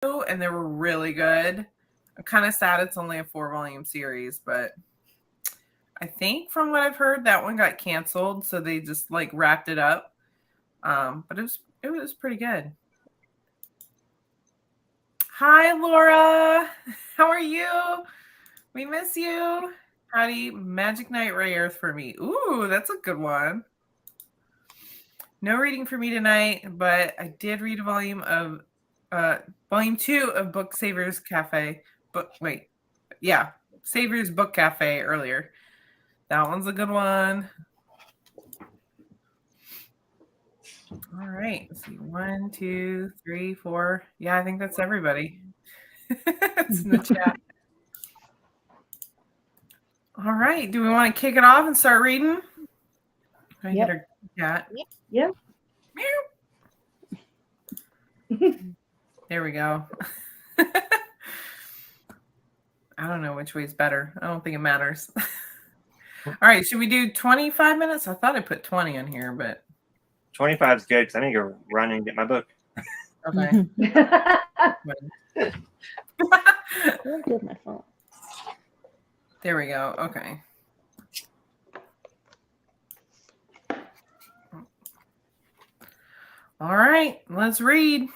and they were really good. I'm kind of sad it's only a 4-volume series, but I think from what I've heard, that one got canceled, so they just like wrapped it up. But it was pretty good. Hi, Laura. How are you? We miss you. Howdy, Magic Knight Ray Earth for me. Ooh, that's a good one. No reading for me tonight, but I did read a volume 2 of Book Savers Cafe. Savers Book Cafe earlier. That one's a good one. All right. Let's see. 1, 2, 3, 4. Yeah, I think that's everybody. It's in the chat. All right. Do we want to kick it off and start reading? I get our cat. Yep. There we go. I don't know which way is better. I don't think it matters. All right. Should we do 25 minutes? I thought I put 20 on here, but 25 is good because I need to run and get my book. okay. I'll get my phone. There we go. Okay. All right. Let's read.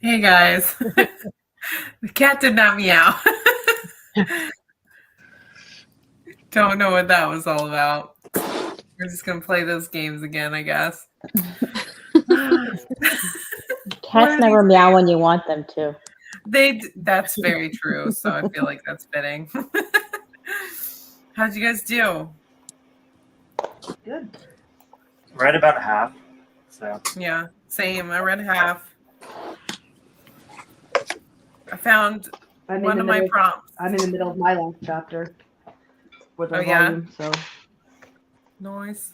Hey guys. The cat did not meow. Don't know what that was all about. We're just gonna play those games again, I guess. Cats never meow when you want them to. That's very true. So I feel like that's fitting. How'd you guys do? Good. Right about half. So Yeah, same. I read half. I found one of my prompts. I'm in the middle of my last chapter with our Oh, yeah? volume, so Noise.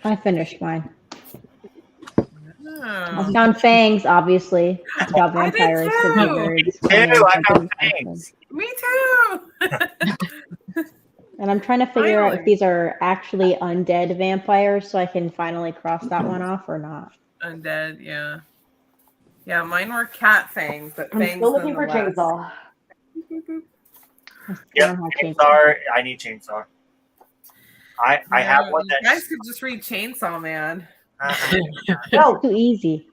I finished mine. I Oh. found Fangs, obviously, about I did vampires. 'cause too. they're very Me disappointed too, I in found something Fangs. Me too. And I'm trying to figure out if Finally. these are actually undead vampires, so I can finally cross that one off or not. Undead, yeah. Yeah, mine were cat fangs, but I'm fangs still looking for nonetheless. chainsaw. I still Yep, don't have chainsaw. I need chainsaw. I have one You that guys could just read Chainsaw Man. No, Too easy.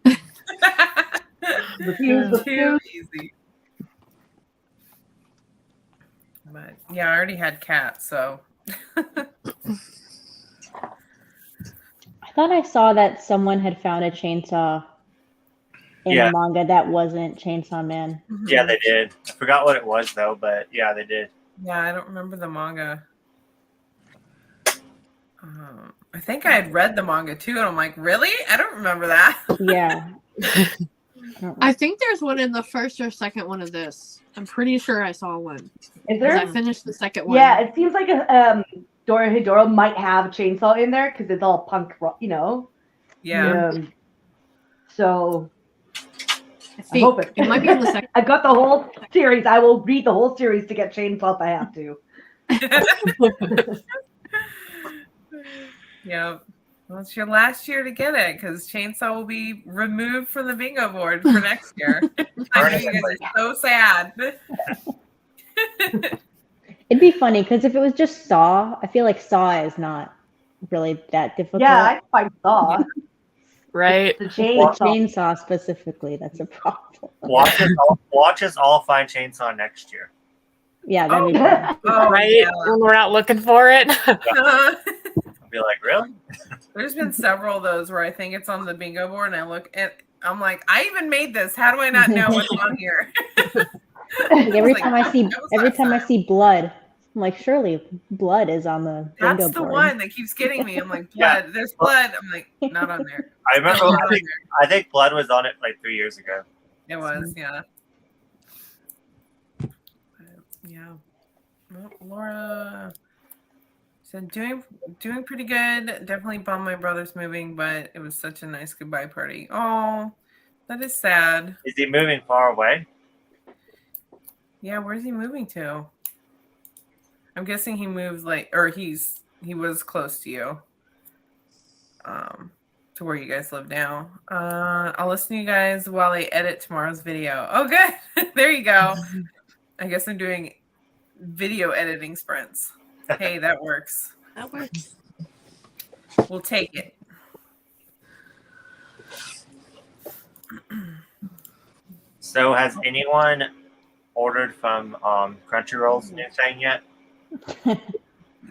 refuse. Too easy. But yeah, I already had cats, so I thought I saw that someone had found a chainsaw in Yeah. a manga that wasn't Chainsaw Man. Yeah, they did. I forgot what it was though, but yeah, they did. Yeah, I don't remember the manga. I think I had read the manga too, and I'm like, really? I don't remember that. Yeah. I think there's one in the first or second one of this. I'm pretty sure I saw one. Is Because there? I finished the second one. Yeah, it seems like Dora Hidoro might have a chainsaw in there because it's all punk rock, you know. Yeah. So I think hoping. it might be in the second. I've got the whole series. I will read the whole series to get chainsaw if I have to. Yeah. Well, it's your last year to get it because Chainsaw will be removed from the bingo board for next year. I know you guys are so sad. It'd be funny because if it was just Saw, I feel like Saw is not really that difficult. Yeah, I find Saw. Right. The But chainsaw. Chainsaw specifically, that's a problem. Watch us all find chainsaw next year. Yeah, that'd be Oh. fun. Oh, Right? yeah. When we're not looking for it. I'll be like, really? There's been several of those where I think it's on the bingo board, and I look at, I'm like, I even made this. How do I not know what's on here? Like every Like, time I see that was last time. blood, I'm like, surely blood is on the bingo That's the board. one that keeps getting me. I'm like, Yeah. blood. There's blood. I'm like, not on there. I remember. Not on I think blood was on it like 3 years ago. there. It was, yeah. Yeah. Well, Laura said doing pretty good. Definitely bummed my brother's moving, but it was such a nice goodbye party. Oh, that is sad. Is he moving far away? Yeah, where's he moving to? I'm guessing he moved or he was close to you. To where you guys live now. I'll listen to you guys while I edit tomorrow's video. Oh, good. There you go. I guess I'm doing video editing sprints. Hey, that works. That works. We'll take it. So has anyone ordered from Crunchyroll's new thing yet?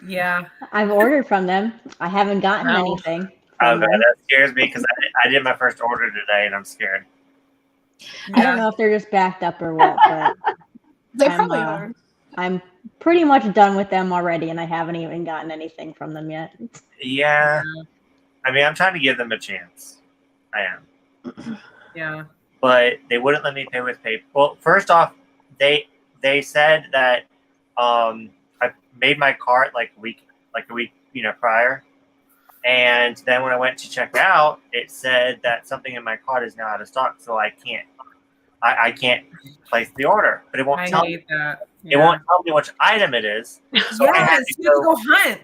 Yeah. I've ordered from them. I haven't gotten No. anything. Oh, from God, them. that scares me because I did my first order today and I'm scared. I don't know if they're just backed up or what, but They I'm, probably are. I'm pretty much done with them already, and I haven't even gotten anything from them yet. Yeah. I mean, I'm trying to give them a chance. I am. Yeah. But they wouldn't let me pay with PayPal. Well, first off, they said that I made my cart like a week prior, and then when I went to check out, it said that something in my cart is now out of stock, so I can't place the order. But it won't I tell me. hate that. It won't tell me which item it is. So I had Yes, to you have to go. go hunt.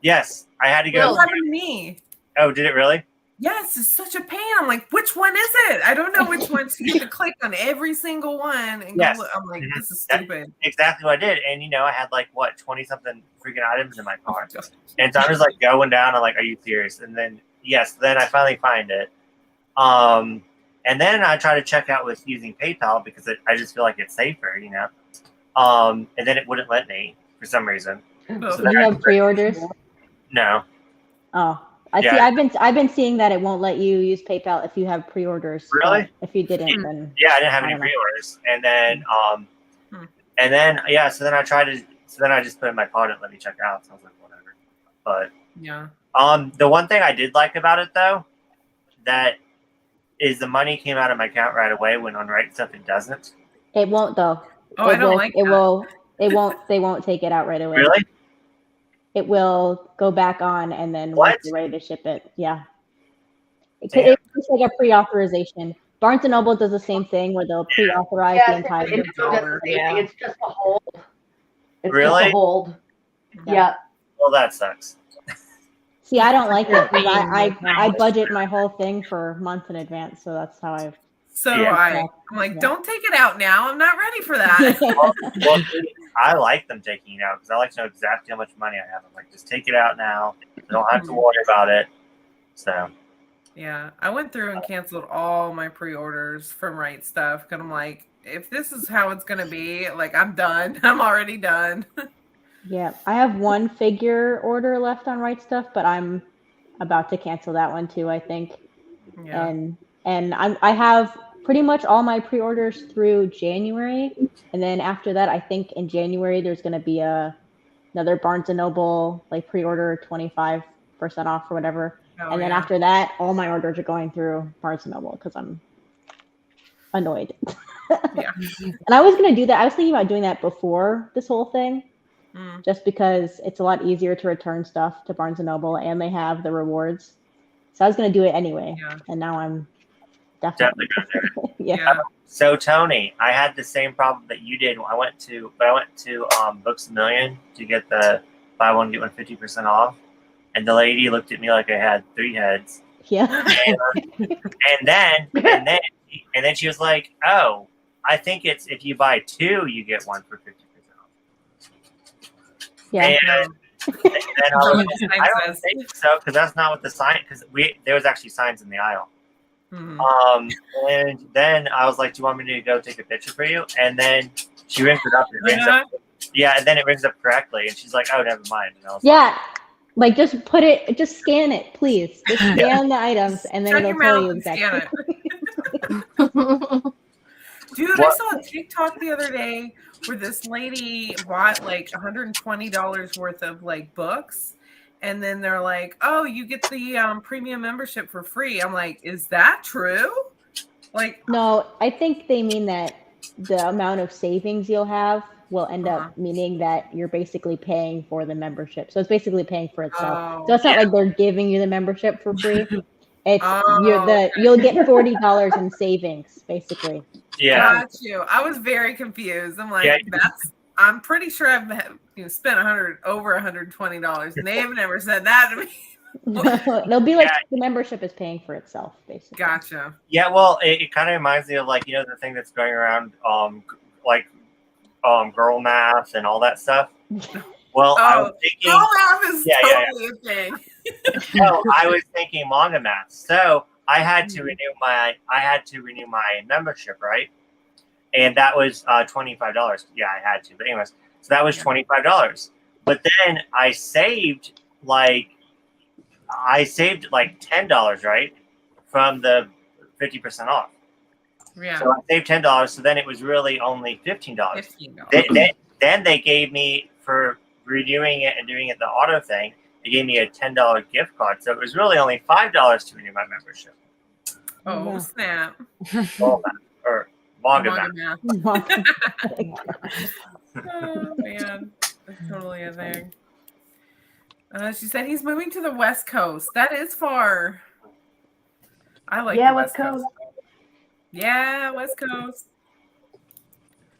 Yes, I had to What go. happened to me? Oh, did it really? Yes, it's such a pain. I'm like, which one is it? I don't know which one. So you have to click on every single one and Yes. go look. I'm like, this is That's stupid. exactly what I did. And I had like 20 something freaking items in my cart. And so I'm just like going down. I'm like, are you serious? And then then I finally find it. And then I try to check out with using PayPal because I just feel like it's safer, And then it wouldn't let me for some reason. Ugh. So Do you have pre-orders? No. Oh, I see. Yeah. I've been seeing that it won't let you use PayPal if you have pre-orders. Really? But if you didn't, then Yeah, I didn't have I any don't know. pre-orders. And then Hmm. so then I just put in my card and let me check out. So I was like, whatever. But Yeah. the one thing I did like about it though, that is the money came out of my account right away when on Right Stuff it doesn't. It won't though. Oh, I don't like it that. will. It won't. They won't take it out right away. Really? It will go back on, and then What? once you're ready to ship it, yeah. Damn. It's just like a pre-authorization. Barnes and Noble does the same thing where they'll pre-authorize the entire. It's just a hold. It's Really? just a hold. Yeah. Yeah. Well, that sucks. See, I don't like it because I budget my whole thing for months in advance, so that's how I've. So Yeah. I'm like, Yeah. don't take it out now. I'm not ready for that. Well, I like them taking it out because I like to know exactly how much money I have. I'm like, just take it out now. I don't have to worry about it. So. Yeah, I went through and canceled all my pre-orders from Right Stuff because I'm like, if this is how it's gonna be, like I'm done. I'm already done. Yeah, I have one figure order left on Right Stuff, but I'm about to cancel that one too, I think. Yeah. And I have pretty much all my pre-orders through January, and then after that, I think in January there's going to be another Barnes and Noble like pre-order 25% off or whatever. Oh, And then yeah. after that, all my orders are going through Barnes and Noble because I'm annoyed. Yeah. And I was going to do that. I was thinking about doing that before this whole thing, Mm. just because it's a lot easier to return stuff to Barnes and Noble, and they have the rewards. So I was going to do it anyway, Yeah. and now I'm Definitely go there. yeah. So Tony, I had the same problem that you did. I went to Books A Million to get the buy one get one 50% off, and the lady looked at me like I had 3 heads. Yeah. And then she was like, "Oh, I think it's if you buy 2, you get one for 50% off." Yeah. And then I was Sign like, I don't says. think so because that's not what the sign. Because there was actually signs in the aisle. Mhm. And then I was like, "Do you want me to go take a picture for you?" And then she rings it up. And then it rings up correctly. And she's like, "Oh, never mind." And I was like just scan it, please. Just scan the items, and then Shut it'll your tell mouth you and exactly. scan it. Dude, I saw a TikTok the other day where this lady bought like $120 worth of like books, and then they're like, "Oh, you get the premium membership for free." I'm like, "Is that true?" Like, No, I think they mean that the amount of savings you'll have will end Uh-huh. up meaning that you're basically paying for the membership. So it's basically paying for itself. Oh. So it's not like they're giving you the membership for free. It's Oh, you'll get $40 in savings, basically. Yeah. got you. I was very confused. I'm like, Yeah. I'm pretty sure I've spent over $120, and they have never said that to me. It'll be like the membership is paying for itself, basically. Gotcha. Yeah, well, it kind of reminds me of like the thing that's going around, girl math and all that stuff. Well, I was thinking, girl math is totally a thing. no, I was thinking manga math. So I had to renew my membership, right? And that was $25. Yeah, I had to. But anyways, so that was $25. But then I saved like $10, right, from the 50% off. Yeah. So I saved $10. So then it was really only $15. $15. Then they gave me, for renewing it and doing it the auto thing, they gave me a $10 gift card. So it was really only $5 to renew my membership. Oh, Yeah. snap. Or manga math. Math. Oh, man. That's totally a thing. She said he's moving to the West Coast. That is far. I like the West Coast. Yeah, West Coast.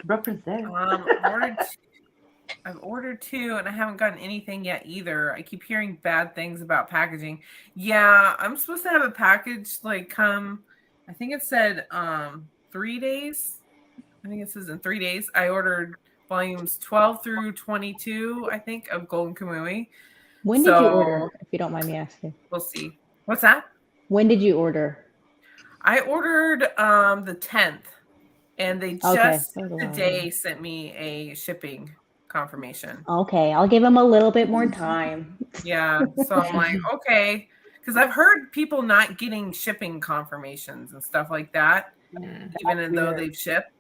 Represent. I've ordered 2 and I haven't gotten anything yet either. I keep hearing bad things about packaging. Yeah, I'm supposed to have a package like come, I think it said 3 days. I think it says in 3 days. I ordered volumes 12 through 22, I think, of Golden Kamui. When did you order, if you don't mind me asking? We'll see. What's that? When did you order? I ordered the 10th, and they just today sent me a shipping confirmation. Okay, I'll give them a little bit more time. Yeah, so I'm like, okay, because I've heard people not getting shipping confirmations and stuff like that, even though they've shipped.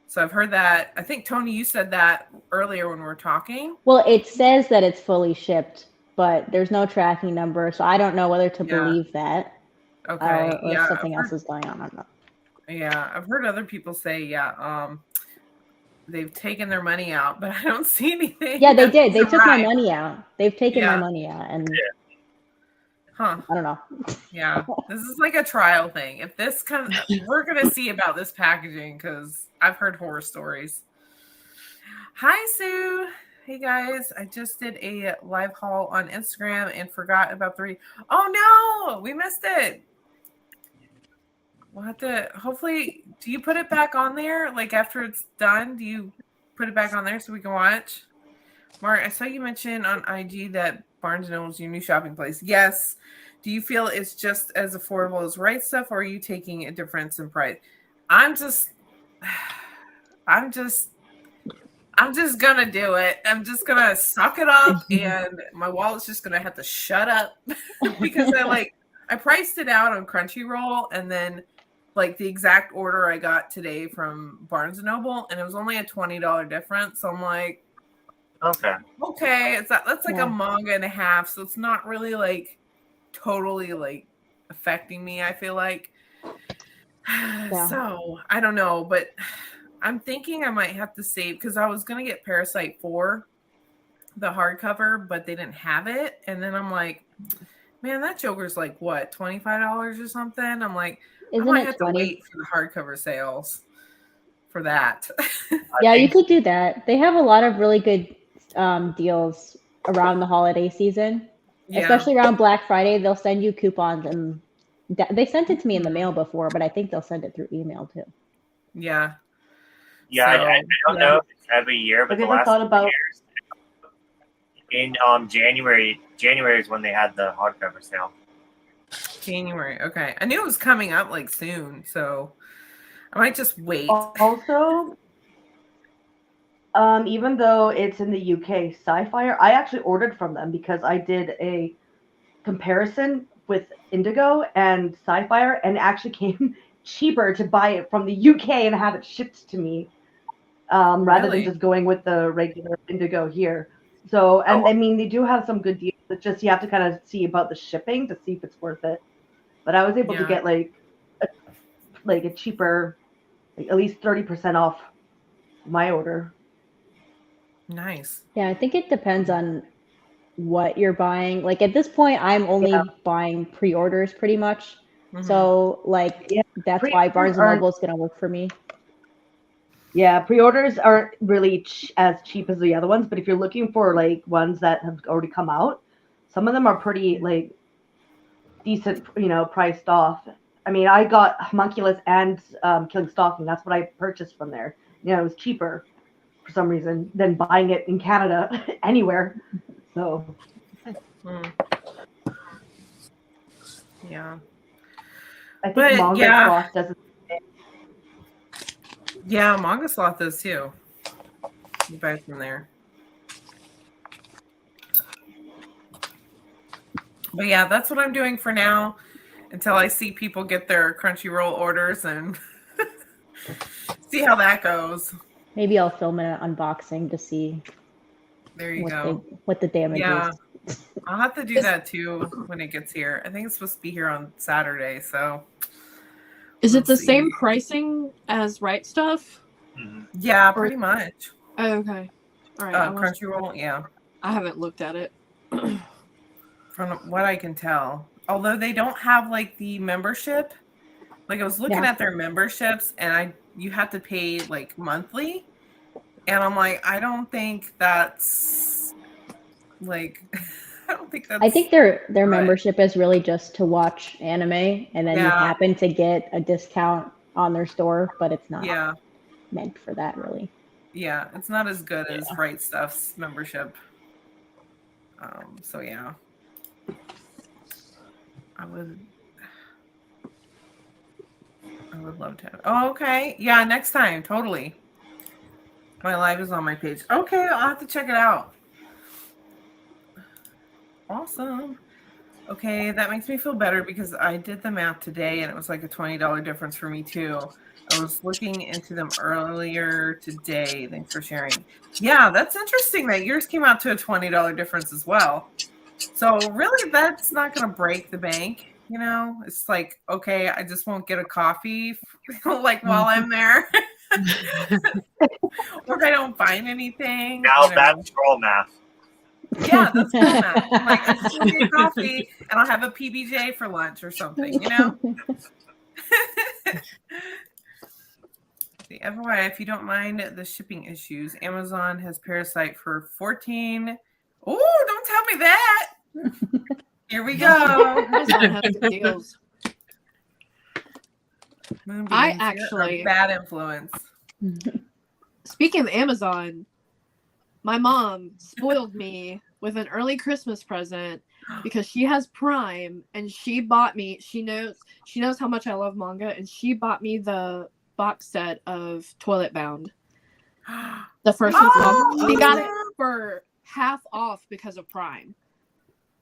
So I've heard that. I think, Tony, you said that earlier when we were talking. Well, it says that it's fully shipped, but there's no tracking number, so I don't know whether to believe that. Okay. Or something else is going on. I don't know. Yeah, I've heard other people say, they've taken their money out, but I don't see anything. Yeah, they did. They took my money out. They've taken my money out, and I don't know. Yeah, this is like a trial thing. If this comes, we're gonna see about this packaging because I've heard horror stories. Hi, Sue. Hey guys, I just did a live haul on Instagram and forgot about Oh no, we missed it. We'll have to, hopefully, do you put it back on there? Like after it's done, do you put it back on there so we can watch? Mark, I saw you mention on IG that Barnes & Noble is your new shopping place. Yes. Do you feel it's just as affordable as Right Stuff, or are you taking a difference in price? I'm just gonna do it. I'm just gonna suck it up, and my wallet's just gonna have to shut up because I priced it out on Crunchyroll, and then like the exact order I got today from Barnes & Noble, and it was only a $20 difference. So I'm like, okay, that's like a manga and a half, so it's not really like totally like affecting me, I feel like. So I don't know, but I'm thinking I might have to save because I was gonna get Parasite 4, the hardcover, but they didn't have it. And then I'm like, man, that Joker's like what, $25 or something? I'm like, I might have to wait for the hardcover sales for that. Yeah, you could do that. They have a lot of really good deals around the holiday season, especially around Black Friday. They'll send you coupons, and they sent it to me in the mail before, but I think they'll send it through email too. Yeah. Yeah, I don't know if it's every year, but the last 2 years, in January is when they had the hardcover sale. January, okay. I knew it was coming up like soon, so I might just wait. Also, even though it's in the UK, Sci-Fi, I actually ordered from them because I did a comparison with Indigo and Sci-Fi, and it actually came cheaper to buy it from the UK and have it shipped to me, rather than just going with the regular Indigo here. So, and I mean, they do have some good deals. It's just you have to kind of see about the shipping to see if it's worth it. But I was able to get like a cheaper, like at least 30% off my order. Nice. Yeah, I think it depends on what you're buying. Like at this point, I'm only buying pre-orders pretty much. Mm-hmm. So like that's why Barnes & Noble is gonna work for me. Yeah, pre-orders aren't really as cheap as the other ones, but if you're looking for like ones that have already come out, some of them are pretty like decent, priced off. I mean, I got Homunculus and Killing Stalking. That's what I purchased from there. It was cheaper for some reason than buying it in Canada anywhere. So, yeah. I think Manga Sloth does it. Yeah, Manga Sloth does too. You buy from there. But yeah, that's what I'm doing for now until I see people get their Crunchyroll orders and see how that goes. Maybe I'll film an unboxing to see. There you go. What the damage is. I'll have to do that too when it gets here. I think it's supposed to be here on Saturday, so. Is it the same pricing as Right Stuff? Yeah, pretty much. Oh, okay. All right. Crunchyroll, yeah. I haven't looked at it. From what I can tell. Although they don't have like the membership. Like I was looking at their memberships, and you have to pay like monthly. And I'm like, I don't think that's like, I don't think that's. I think their right. membership is really just to watch anime, and then you Yeah. happen to get a discount on their store, but it's not Yeah. meant for that really. Yeah. It's not as good as Right Stuff's membership. So yeah. I would love to have. Oh, okay. Yeah, next time. Totally. My live is on my page. Okay, I'll have to check it out. Awesome. Okay, that makes me feel better because I did the math today and it was like a $20 difference for me too. I was looking into them earlier today. Thanks for sharing. Yeah, that's interesting that yours came out to a $20 difference as well. So really that's not going to break the bank. You know, it's like, okay, I just won't get a coffee like while I'm there. Or if I don't find anything. Now that's troll math. Yeah, that's cool math. I'm like, I just want to get coffee and I'll have a PBJ for lunch or something, you know? FYI, if you don't mind the shipping issues, Amazon has Parasite for 14. Oh, don't tell me that. Here we go. Amazon has good deals. Moonbeams, I you're a actually- bad influence. Speaking of Amazon, my mom spoiled me with an early Christmas present because she has Prime and she bought me, she knows how much I love manga, and she bought me the box set of Toilet Bound. The first one. She got it for half off because of Prime.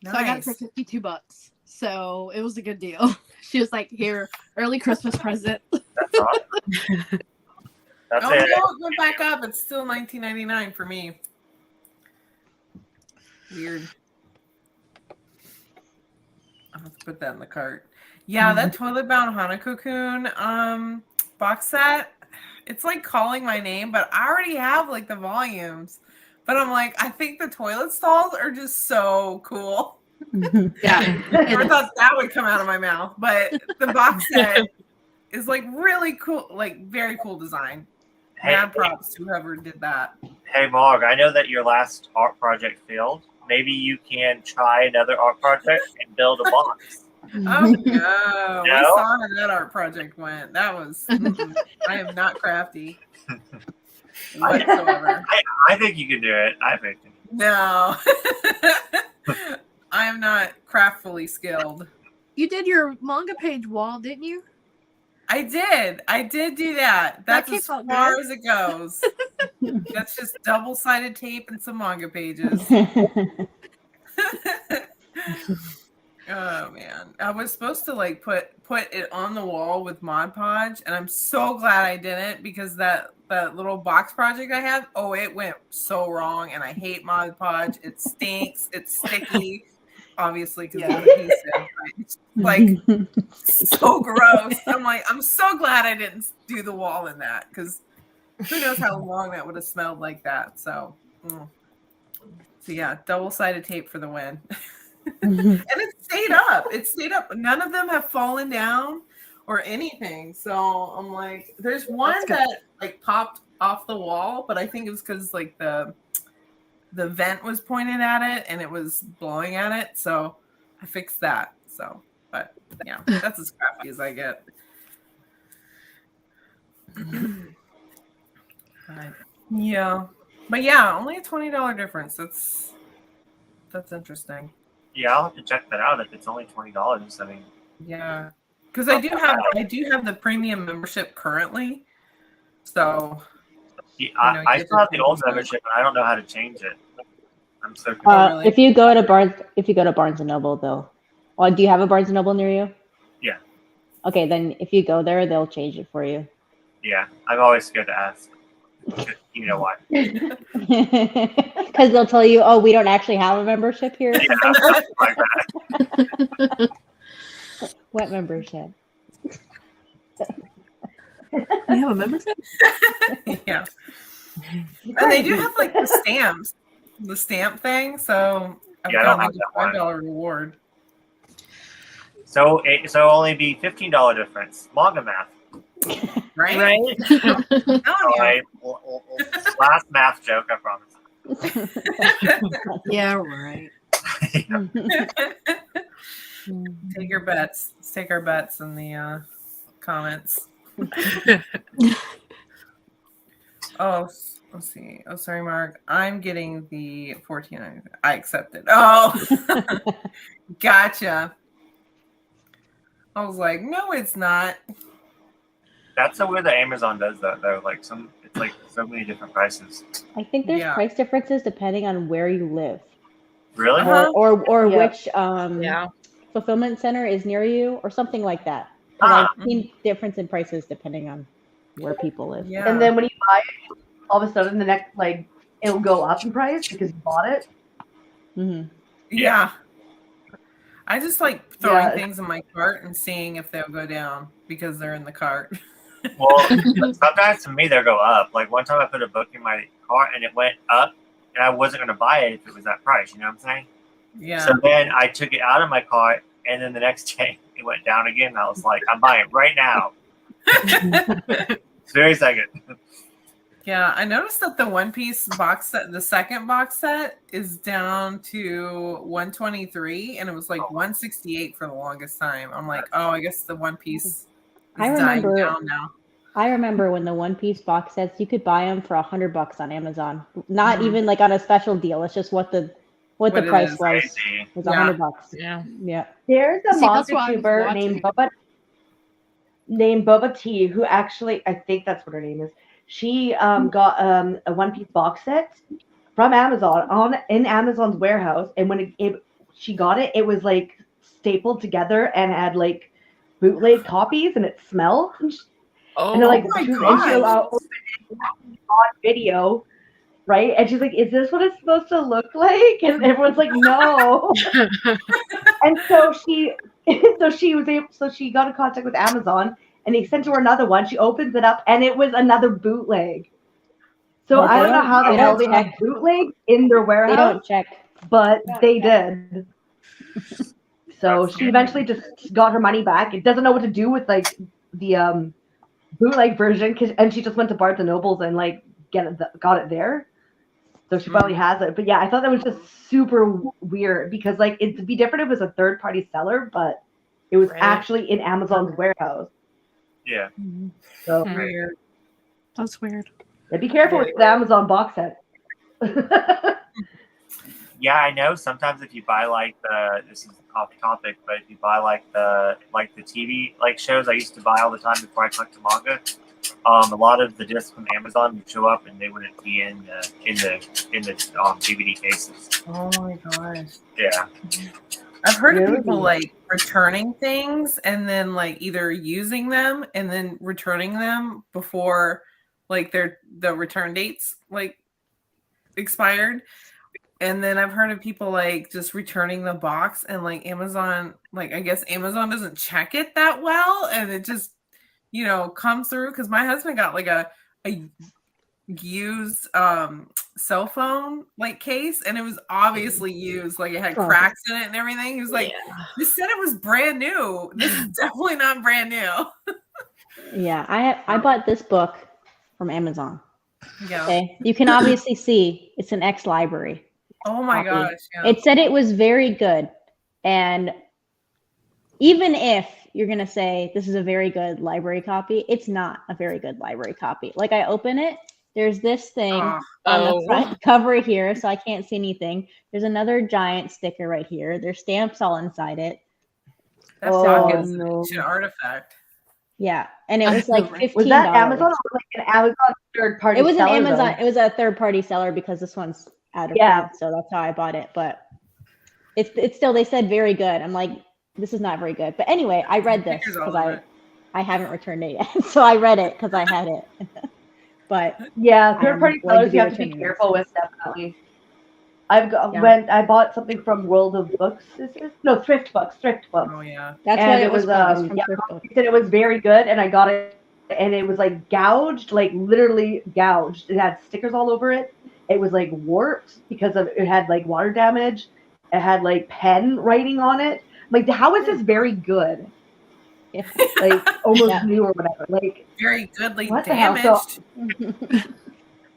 Nice. So I got it for $52. So it was a good deal. She was like, here, early Christmas present. That's awesome. That's Oh it. no, it went back up. It's still $19.99 for me. Weird. I'll have to put that in the cart. Yeah, that Toilet Bound Hanako-kun box set, it's like calling my name, but I already have like the volumes. But I'm like, I think the toilet stalls are just so cool. Yeah. I thought that would come out of my mouth, but the box set is like really cool, like very cool design. Mad props to whoever did that. Hey, Mog, I know that your last art project failed. Maybe you can try another art project and build a box. Oh no. We saw how that art project went. That was I am not crafty whatsoever. I think you can do it. I think. No. I am not craftfully skilled. You did your manga page wall, didn't you? I did do that. That's as far as it goes. That's just double-sided tape and some manga pages. Oh man, I was supposed to like put it on the wall with Mod Podge, and I'm so glad I didn't because that little box project I had, it went so wrong, and I hate Mod Podge. It stinks. It's sticky, obviously because it's adhesive. It's like so gross. I'm like, I'm so glad I didn't do the wall in that because who knows how long that would have smelled like that. So yeah, double-sided tape for the win. And it stayed up. None of them have fallen down or anything. So I'm like, there's one that like popped off the wall, but I think it was because like the vent was pointed at it and it was blowing at it. So I fixed that. So, but yeah, that's as crappy as I get. Yeah, but yeah, only a $20 difference. That's interesting. Yeah, I'll have to check that out if it's only $20. I mean, yeah, because I do have the premium membership currently. So I still have the old membership, and I don't know how to change it. I'm so confused. Really? If you go to Barnes and Noble, do you have a Barnes and Noble near you? Yeah. Okay, then if you go there, they'll change it for you. Yeah, I'm always scared to ask. You know why? Because they'll tell you, we don't actually have a membership here. Yeah, like that. What membership? You have a membership? Yeah. And they do have like the stamp thing. So I've got like a $5 reward. So only be $15 difference. Manga math. Right? Right? I'm telling All you. right. Last math joke, I promise. Yeah, right. Take your bets. Let's take our bets in the comments. Oh, let's see. Oh, sorry, Mark. I'm getting the 14. I accept it. Oh, gotcha. I was like, no, it's not. That's so weird that Amazon does that though. Like it's like so many different prices. I think there's Yeah. price differences depending on where you live, Really? Uh-huh. or Yeah. which Yeah. fulfillment center is near you, or something like that. Because Ah. I've seen difference in prices depending on where people live. Yeah. And then when you buy it, all of a sudden the next like it'll go up in price because you bought it. Hmm. Yeah. I just like throwing Yeah. things in my cart and seeing if they'll go down because they're in the cart. Well, sometimes to me they'll go up. Like one time I put a book in my cart and it went up, and I wasn't going to buy it if it was that price. You know what I'm saying? Yeah. So then I took it out of my cart, and then the next day it went down again. And I was like, I'm buying it right now. Very second. Yeah, I noticed that the One Piece box set, the second box set, is down to 123, and it was like 168 for the longest time. I'm like, oh, I guess the One Piece is I dying remember- down now. I remember when the One Piece box sets, you could buy them for $100 on Amazon. Not Mhm. even like on a special deal. It's just what the What it price is. was. Crazy. Was Yeah. $100. Yeah. Yeah. There's a See, that's manga why I was tuber watching. named Boba T, who actually I think that's what her name is. She got a One Piece box set from Amazon in Amazon's warehouse, and when she got it, it was like stapled together and had like bootleg copies, and it smelled. Oh, And they're like, my and she gosh. opened it on video, right? And she's like, "Is this what it's supposed to look like?" And everyone's like, "No." And so she got in contact with Amazon, and they sent her another one. She opens it up, and it was another bootleg. So Well, I they don't know don't- how the they hell don't they have check. bootlegs in their They warehouse, don't check. but they did. So That's she eventually just got her money back. It doesn't know what to do with like the bootleg version, and she just went to Barnes and Nobles and like got it there. So she probably has it. But yeah, I thought that was just super weird because like it'd be different if it was a third party seller, but it was Right. actually in Amazon's warehouse. Yeah. So Hmm. Weird. That's weird. yeah, be careful with the Amazon box set. Yeah, I know. Sometimes if you buy like this is off topic, but if you buy like the TV like shows I used to buy all the time before I collected manga, a lot of the discs from Amazon would show up and they wouldn't be in the DVD cases. Oh my gosh. Yeah. I've heard of Really? people like returning things and then like either using them and then returning them before like the return dates like expired. And then I've heard of people like just returning the box and like Amazon, like I guess Amazon doesn't check it that well and it just, comes through because my husband got like a used cell phone like case and it was obviously used, like it had cracks in it and everything. He was like, this said it was brand new. This is definitely not brand new. Yeah, I bought this book from Amazon. Yeah. Okay, you can obviously see it's an X library. Oh my copy. gosh. Yeah. It said it was very good, and even if you're gonna say this is a very good library copy, it's not a very good library copy. Like I open it, there's this thing on the front cover here, so I can't see anything. There's another giant sticker right here. There's stamps all inside it. That suck is an artifact. Yeah, and it was like $15. Was that Amazon or like an Amazon third party? It was an seller, Amazon. though? It was a third party seller because this one's out of print, so that's how I bought it. But it's still, they said very good. I'm like, this is not very good. But anyway, I read this because I haven't returned it yet, so I read it because I had it. But yeah, third party sellers you have to be returning careful with, definitely. I bought something from World of Books. No, Thrift Books. Oh yeah, that's what it was from. It was very good, and I got it, and it was like gouged, like literally gouged. It had stickers all over it. It was like warped because it had like water damage. It had like pen writing on it. Like, how is this very good? Yeah. like almost Yeah. new or whatever. Like, Very goodly what the hell? So, damaged.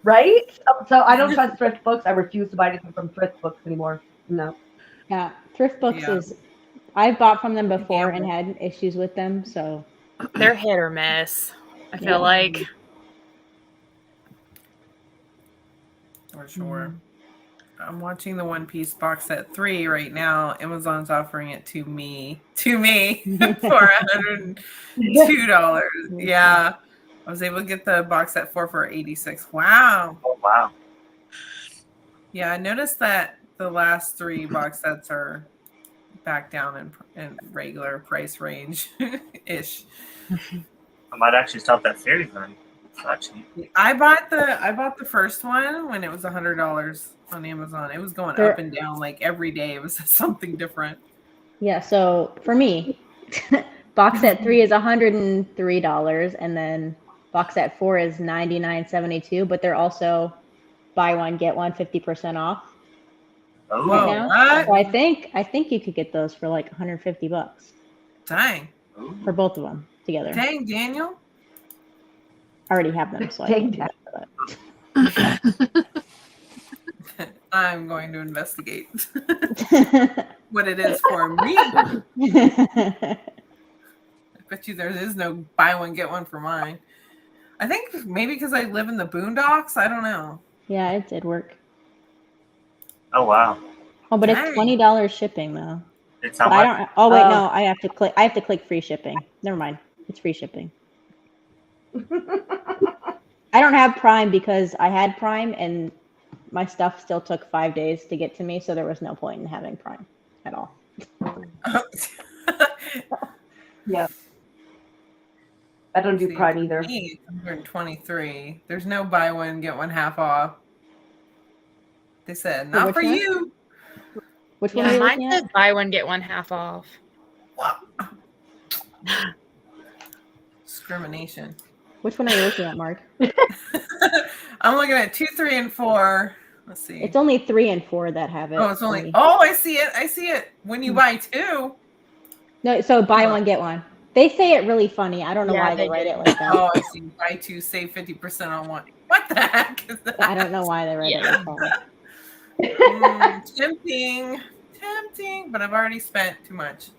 right? So I don't trust thrift books. I refuse to buy anything from thrift books anymore. No. Yeah, thrift books Yeah. is. I've bought from them before and Gamble. had issues with them, so They're hit or miss. I feel Yeah. like. For sure. I'm watching the One Piece box set 3 right now. Amazon's offering it to me for $102. Yeah. I was able to get the box set 4 for $86. Wow. Oh wow. Yeah, I noticed that the last 3 box sets are back down in regular price range ish. I might actually stop that series then. It's not cheap. I bought the first one when it was $100 on Amazon. It was going They're- up and down like every day. It was something different. yeah. So for me, box set 3 is $103, and then box set 4 is $99.72. But they're also buy one get one 50% off Oh, right Whoa, now. what? So I think you could get those for like $150 Dang. for both of them together. Dang, Daniel. I already have them, so I Dang, can ask for I'm going to investigate that. what it is for me. I bet you there is no buy one get one for mine. I think maybe because I live in the boondocks. I don't know. Yeah, it did work. oh wow. Oh, but Dang. it's $20 shipping though. It's how But I much? don't. Oh wait, Oh. no, I have to click. I have to click free shipping. Never mind. It's free shipping. I don't have Prime because I had Prime and my stuff still took 5 days to get to me, so there was no point in having Prime at all. Yeah. I don't do See, Prime either. me, it's 123. There's no buy one get one half off. They said not which for one? you. Which one are Yeah, you mine looking says at? buy one get one half off. Discrimination. Which one are you looking at, Mark? I'm looking at 2, 3, and 4. Let's see. It's only 3 and 4 that have it. Oh, it's for only. me. Oh, I see it. I see it. When you buy 2. No, so buy one get one. They say it really funny. I don't know Yeah, why they they write do. it like that. Oh, I see. Buy 2, save 50% on one. What the heck is that? I don't know why they write it like that. Tempting, but I've already spent too much.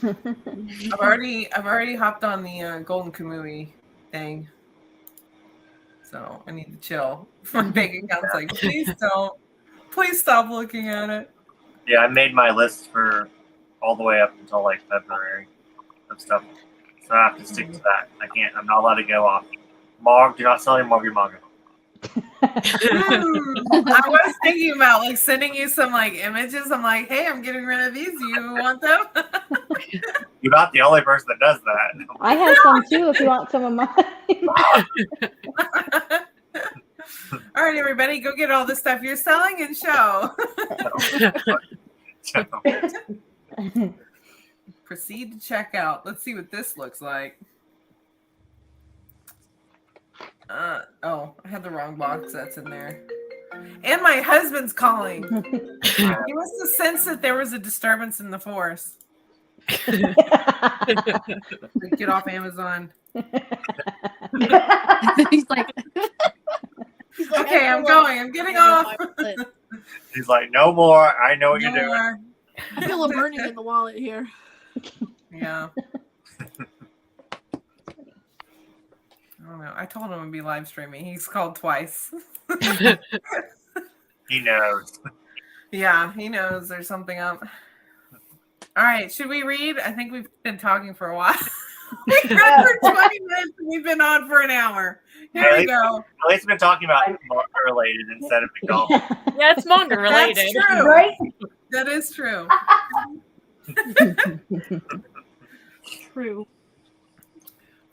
I've already hopped on the Golden Kamui thing, so I need to chill. My bank account's like, please stop looking at it. Yeah, I made my list for all the way up until like February of stuff. So I have to stick to that. I'm not allowed to go off. Mark, do not sell any more of your manga. I was thinking about like sending you some like images. I'm like, hey, I'm getting rid of these. You want them? You're not the only person that does that. I have some too if you want some of mine. All right, everybody, go get all the stuff you're selling and show. Proceed to check out. Let's see what this looks like. Oh, I had the wrong box that's in there. And my husband's calling. He must have sensed that there was a disturbance in the force. Get off Amazon. He's like, Okay, I'm going. I'm getting off. He's like, no more. I know what you're No doing. more. I feel a burning in the wallet here. Yeah. I don't know. I told him I'd be live streaming. He's called twice. He knows. Yeah, he knows there's something up. All right, should we read? I think we've been talking for a while. We read for 20 minutes and we've been on for an hour. Here we go. At least we've been talking about manga related instead of the golf. Yeah, it's manga related. That's true. Right? That is true. True.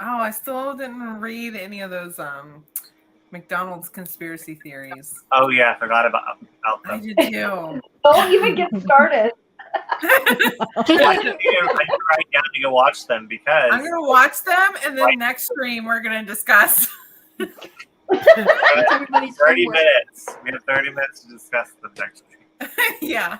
Oh, I still didn't read any of those McDonald's conspiracy theories. Oh yeah, I forgot about I them. did too. Don't even get started. I didn't write down to go watch them because I'm gonna watch them, and then next stream we're gonna discuss. That's everybody's 30 homework. minutes. We have 30 minutes to discuss them next week. Yeah.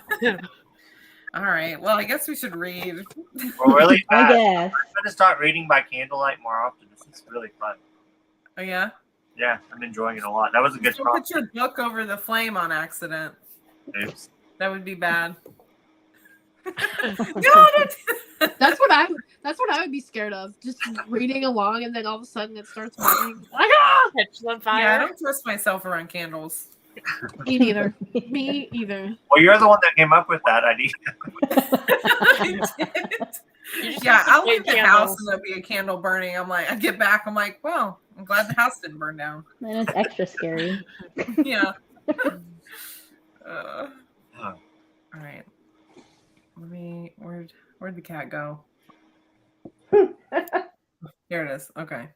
All right. Well, I guess we should read. We're really I fast. guess. I'm gonna start reading by candlelight more often. This is really fun. Oh yeah. Yeah, I'm enjoying it a lot. That was a good Just don't put prompt. your book over the flame on accident. Oops. That would be bad. No, That's what I would be scared of. Just reading along and then all of a sudden it starts burning. Like, ah! Catch on Yeah, I fire. don't trust myself around candles. Me neither. Me either. Well, you're the one that came up with that idea. I did. You just Yeah, have to I'll light leave the house candles. and there'll be a candle burning. I get back, I'm like, well, I'm glad the house didn't burn down. And it's extra scary. Yeah. Huh. All right. Where'd the cat go? Here it is. Okay.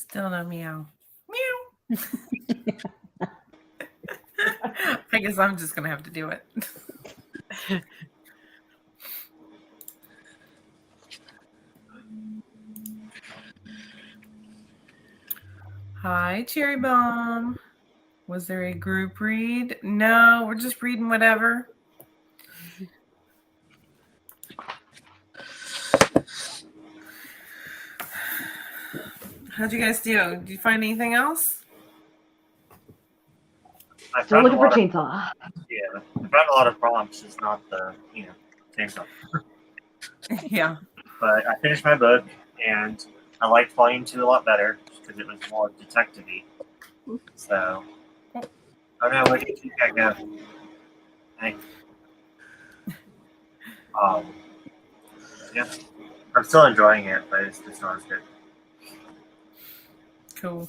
Still no meow. Meow. I guess I'm just gonna have to do it. Hi, Cherry Bomb. Was there a group read? No, we're just reading whatever. How'd you guys do? Did you find anything else? I Still found a looking for lot of, chainsaw. yeah, I found a lot of prompts, just not the same stuff. Yeah. But I finished my book, and I liked Volume 2 a lot better because it was more detective-y. So, oh no, where did you go? Hey. Yeah, I'm still enjoying it, but it's just not as good. Cool.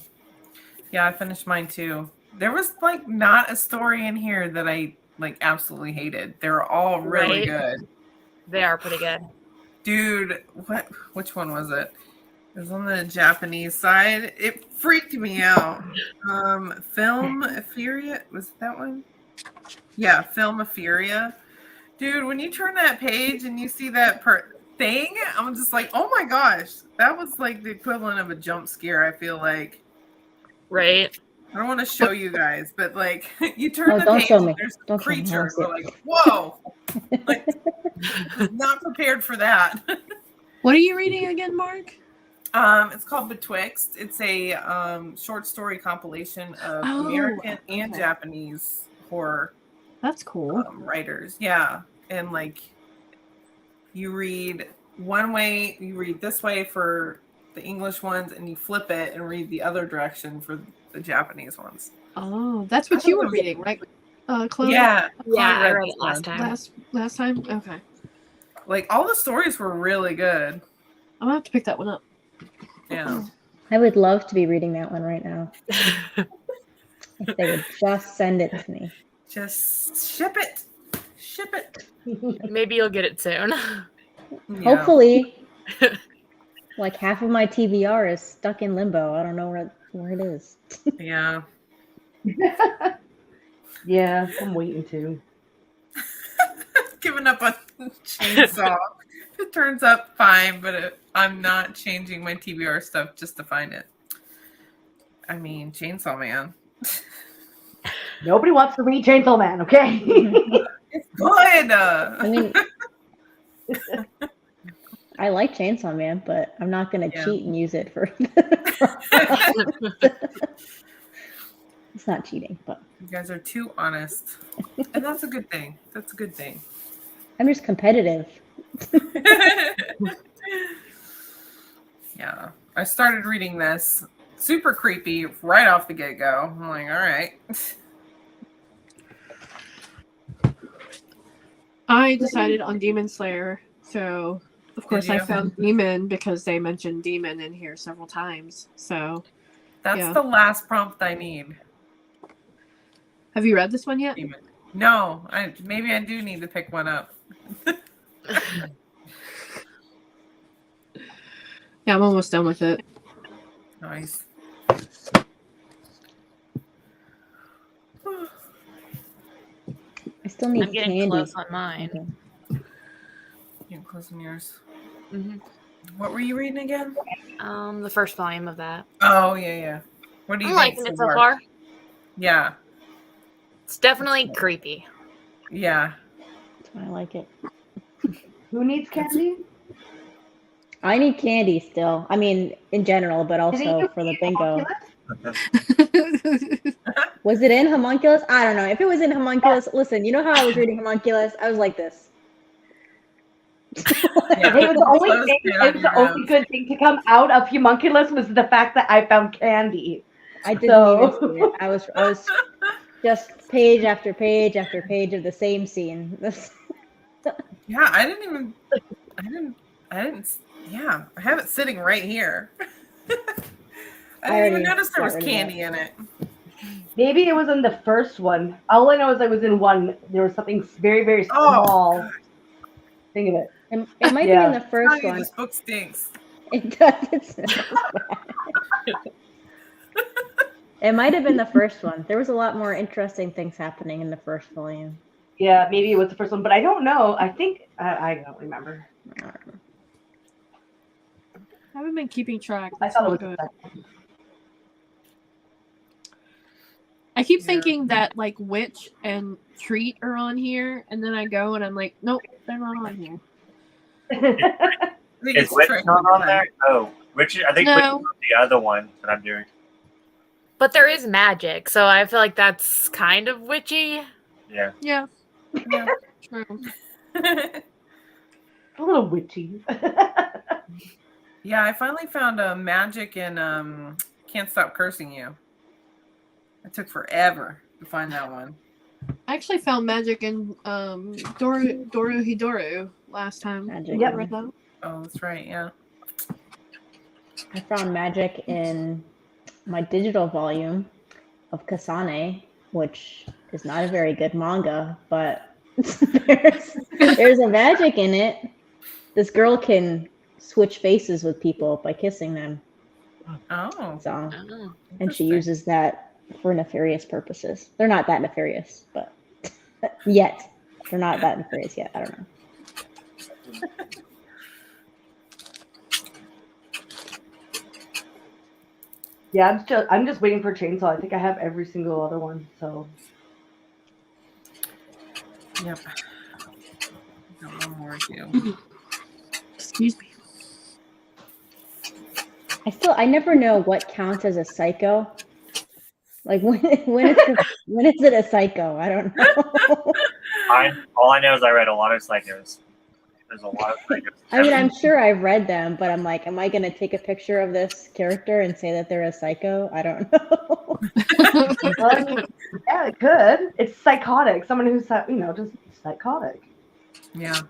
Yeah, I finished mine too. There was like not a story in here that I like absolutely hated. They were all really Right. good. They are pretty good. Dude, which one was it? It was on the Japanese side. It freaked me out. Film Furia, was it that one? Yeah, Film Furia. Dude, when you turn that page and you see that thing, I'm just like, oh my gosh, that was like the equivalent of a jump scare. I feel like. Right. I don't want to show you guys, but like you turn Oh, the don't page show and me. there's a Don't show me. I creature. wanna We're see like, whoa. Like, not prepared for that. What are you reading again, Mark? It's called Betwixt. It's a short story compilation of Oh, American and okay. Japanese horror That's cool. writers. Yeah. And like you read one way, you read this way for the English ones, and you flip it and read the other direction for the Japanese ones. Oh, that's what you were reading, right? Chloe? Yeah. Yeah, Chloe I read this it last one. time. Last time? Okay. Like all the stories were really good. I'm gonna have to pick that one up. Yeah. I would love to be reading that one right now. If they would just send it to me. Just ship it. Ship it. Maybe you'll get it soon. Yeah. Hopefully. Like half of my TBR is stuck in limbo. I don't know where it is. Yeah. Yeah, I'm waiting to. Giving up on Chainsaw. If it turns up, fine, but I'm not changing my TBR stuff just to find it. I mean, Chainsaw Man. Nobody wants to read Chainsaw Man, okay? It's good. I mean, I like Chainsaw Man, but I'm not going to cheat and use it for. It's not cheating, but. You guys are too honest. And that's a good thing. That's a good thing. I'm just competitive. Yeah. I started reading this. Super creepy right off the get-go. I'm like, all right. I decided on Demon Slayer, so of course I you? found Demon because they mentioned Demon in here several times. So That's Yeah. the last prompt I need. have you read this one yet? Demon. No, maybe I do need to pick one up. Yeah, I'm almost done with it. Nice. I still need I'm getting candy. close on mine. Okay. You're closing yours. hmm What were you reading again? The first volume of that. Oh, yeah. What do you I'm think liking it so far. Yeah. It's definitely creepy. Yeah. That's why I like it. Who needs candy? I need candy still. I mean, in general, but Did also you for the read bingo. Homunculus? Was it in Homunculus? I don't know. If it was in Homunculus, listen, you know how I was reading Homunculus? I was like this. Yeah. It was the only Close thing. it It on was your the only nose. good thing to come out of Homunculus was the fact that I found candy. I didn't So- even see it. I was just page after page after page of the same scene. Yeah, I didn't, yeah, I have it sitting right here. I didn't even already notice there got was rid of candy in it. Maybe it was in the first one. All I know is I was in one. There was something very, very small. Think of it. It might be Yeah. in the first Tell you, one. this book stinks. It does. It smells bad. It might have been the first one. There was a lot more interesting things happening in the first volume. Yeah, maybe it was the first one, but I don't know. I think I don't remember. I don't know. I haven't been keeping track. I That's thought it not was good. the second one. I keep Yeah. thinking that like Witch and Treat are on here, and then I go and I'm like, nope, they're not on here. I think Is it's Witch tricky not on time. there? Oh, Richard. I think No. Witch is the other one that I'm doing. But there is magic, so I feel like that's kind of witchy. Yeah. Yeah, Yeah. true. A little witchy. Yeah, I finally found magic in Can't Stop Cursing You. It took forever to find that one. I actually found magic in Doru Hidoru last time. Magic. Yep. I read that. Oh, that's right. Yeah. I found magic in my digital volume of Kasane, which is not a very good manga, but there's a magic in it. This girl can switch faces with people by kissing them. Oh. So, Oh. and she Interesting. uses that for nefarious purposes. They're not that nefarious, but yet. They're not that nefarious yet. I don't know. Yeah, I'm just waiting for Chainsaw. I think I have every single other one. So Yep. Got one more too. Excuse me. I never know what counts as a psycho. Like when is it a psycho? I don't know. All I know is I read a lot of psychos. There's a lot of psychos. I mean, I'm sure I've read them, but I'm like, am I going to take a picture of this character and say that they're a psycho? I don't know. yeah, it could. It's psychotic. Someone who's just psychotic. Yeah.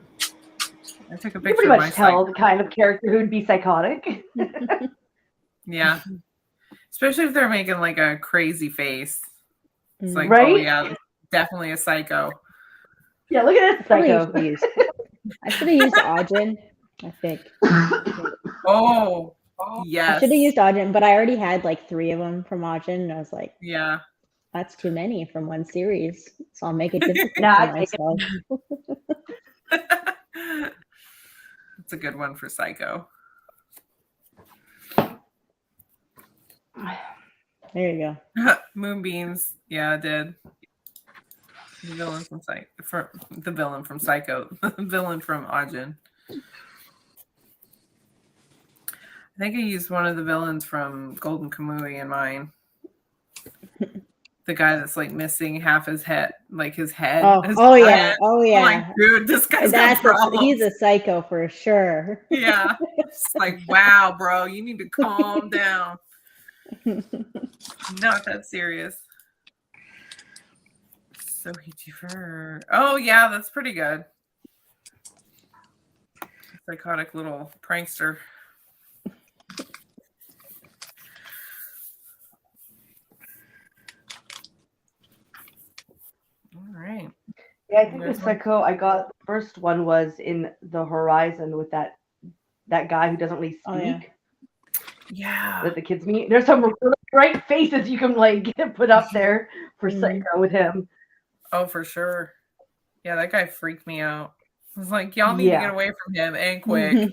I took a You can picture pretty of my much tell the kind of character who'd be psychotic. Yeah. Especially if they're making like a crazy face. It's like, Right? oh yeah, definitely a psycho. Yeah, look at this psycho. I should have used Ajin, I think. Oh, I yes. should have used Ajin, but I already had like 3 of them from Ajin, and I was like, Yeah. that's too many from one series. So I'll make it difficult Nah, for I take it. myself. That's a good one for Psycho. There you go. Moonbeams. Yeah, it did. The villain from the villain from Psycho. The villain from Ajin. I think I used one of the villains from Golden Kamui in mine. The guy that's like missing half his head, like his head. His yeah. Oh I'm yeah. like, dude, this guy's got problems. He's a psycho for sure. Yeah. It's like, wow, bro, you need to calm down. Not that serious. So he deferred. Oh yeah, that's pretty good. Psychotic little prankster. All right. Yeah, I think the psycho I got the first one was in the Horizon with that guy who doesn't really speak. Oh, yeah. Yeah. That the kids meet. There's some really great faces you can like put up there for Psycho with him. Oh, for sure. Yeah, that guy freaked me out. I was like, y'all need to get away from him and quick.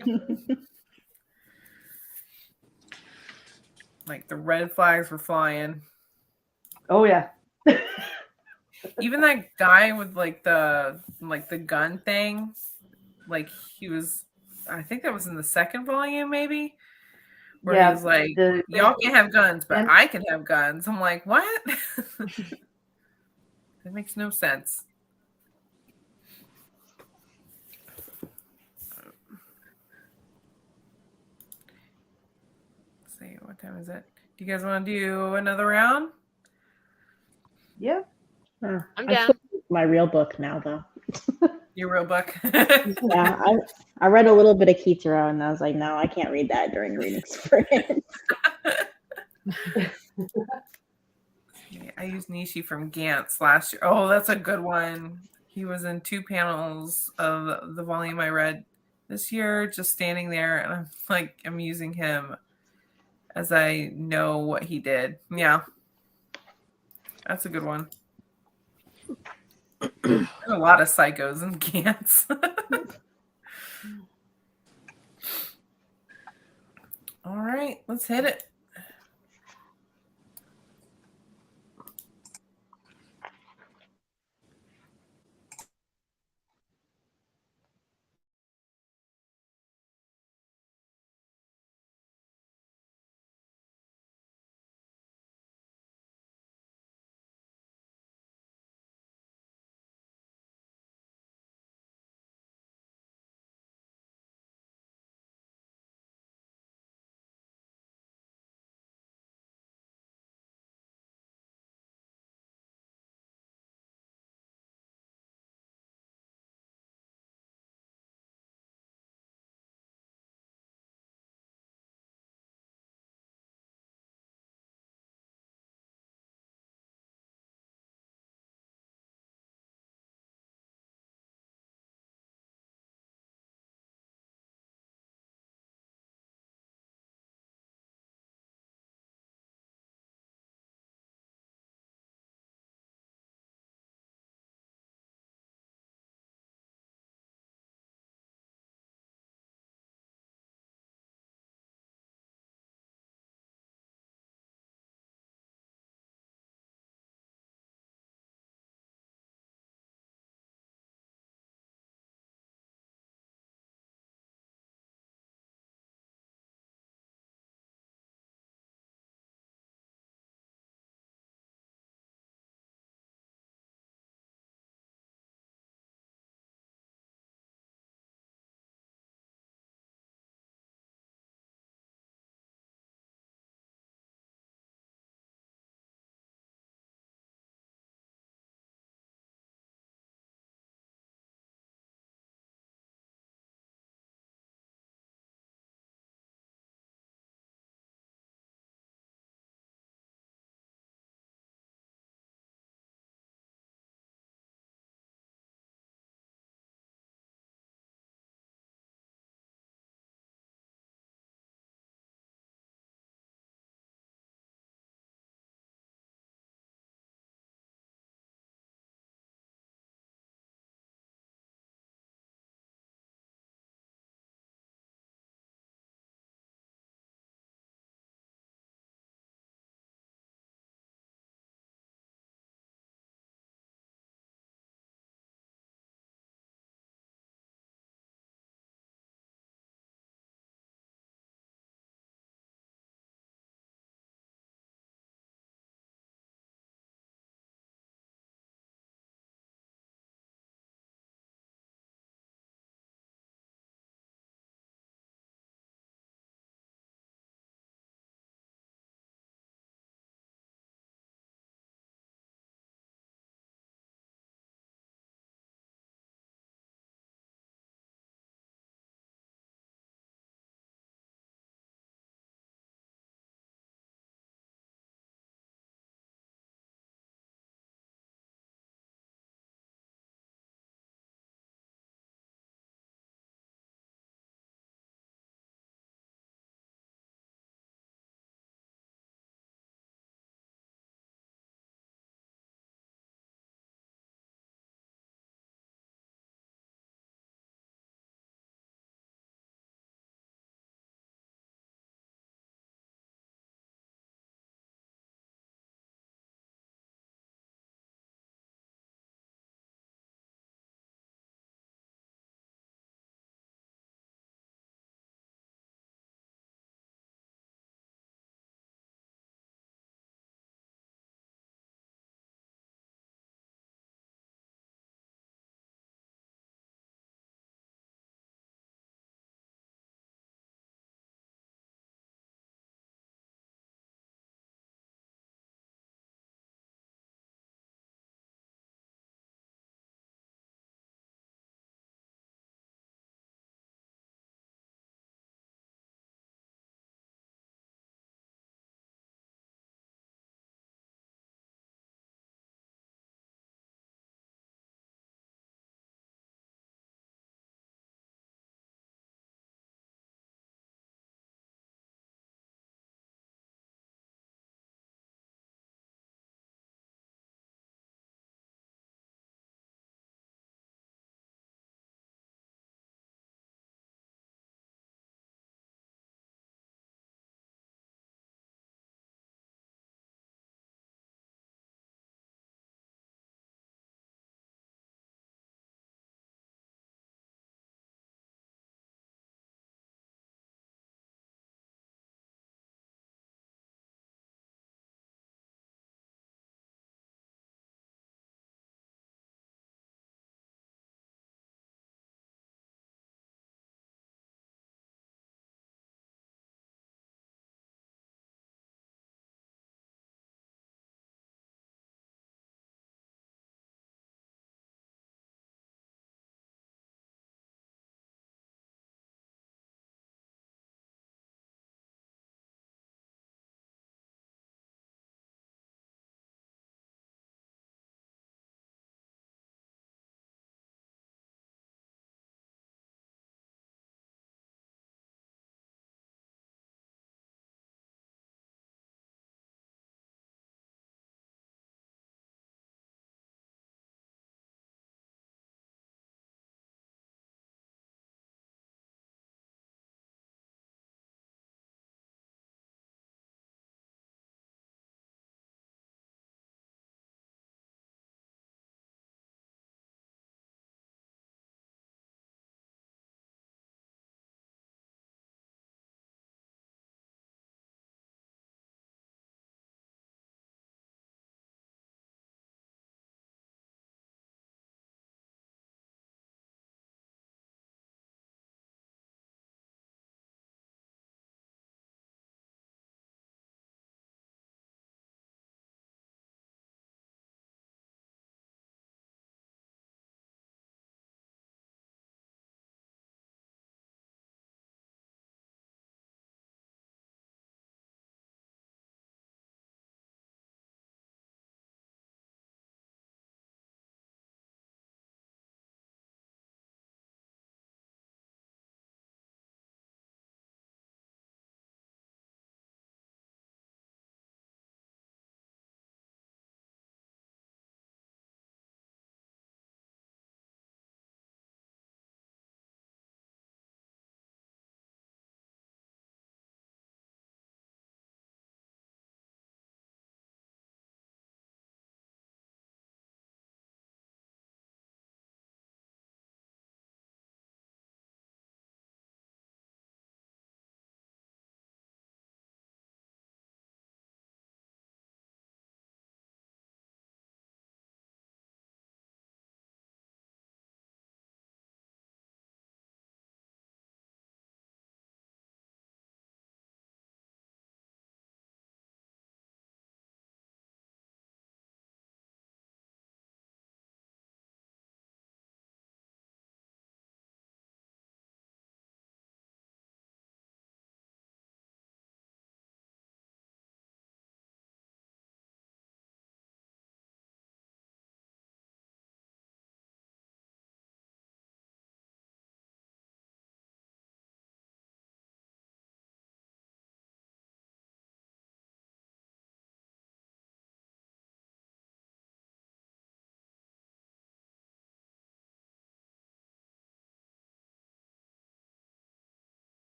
Like the red flags were flying. Oh yeah. Even that guy with like the gun thing, like he was, I think that was in the second volume maybe, where he was like, y'all can't have guns, but I can have guns. I'm like, what? That makes no sense. Let's see, what time is it? Do you guys want to do another round? Yeah. I'm down. My real book now, though. Your real book? Yeah, I read a little bit of Kitaro, and I was like, no, I can't read that during reading sprint. I used Nishi from Gantz last year. Oh, that's a good one. He was in 2 panels of the volume I read this year, just standing there, and I'm using him as I know what he did. Yeah. That's a good one. There's a lot of psychos in Gantz. All right, let's hit it.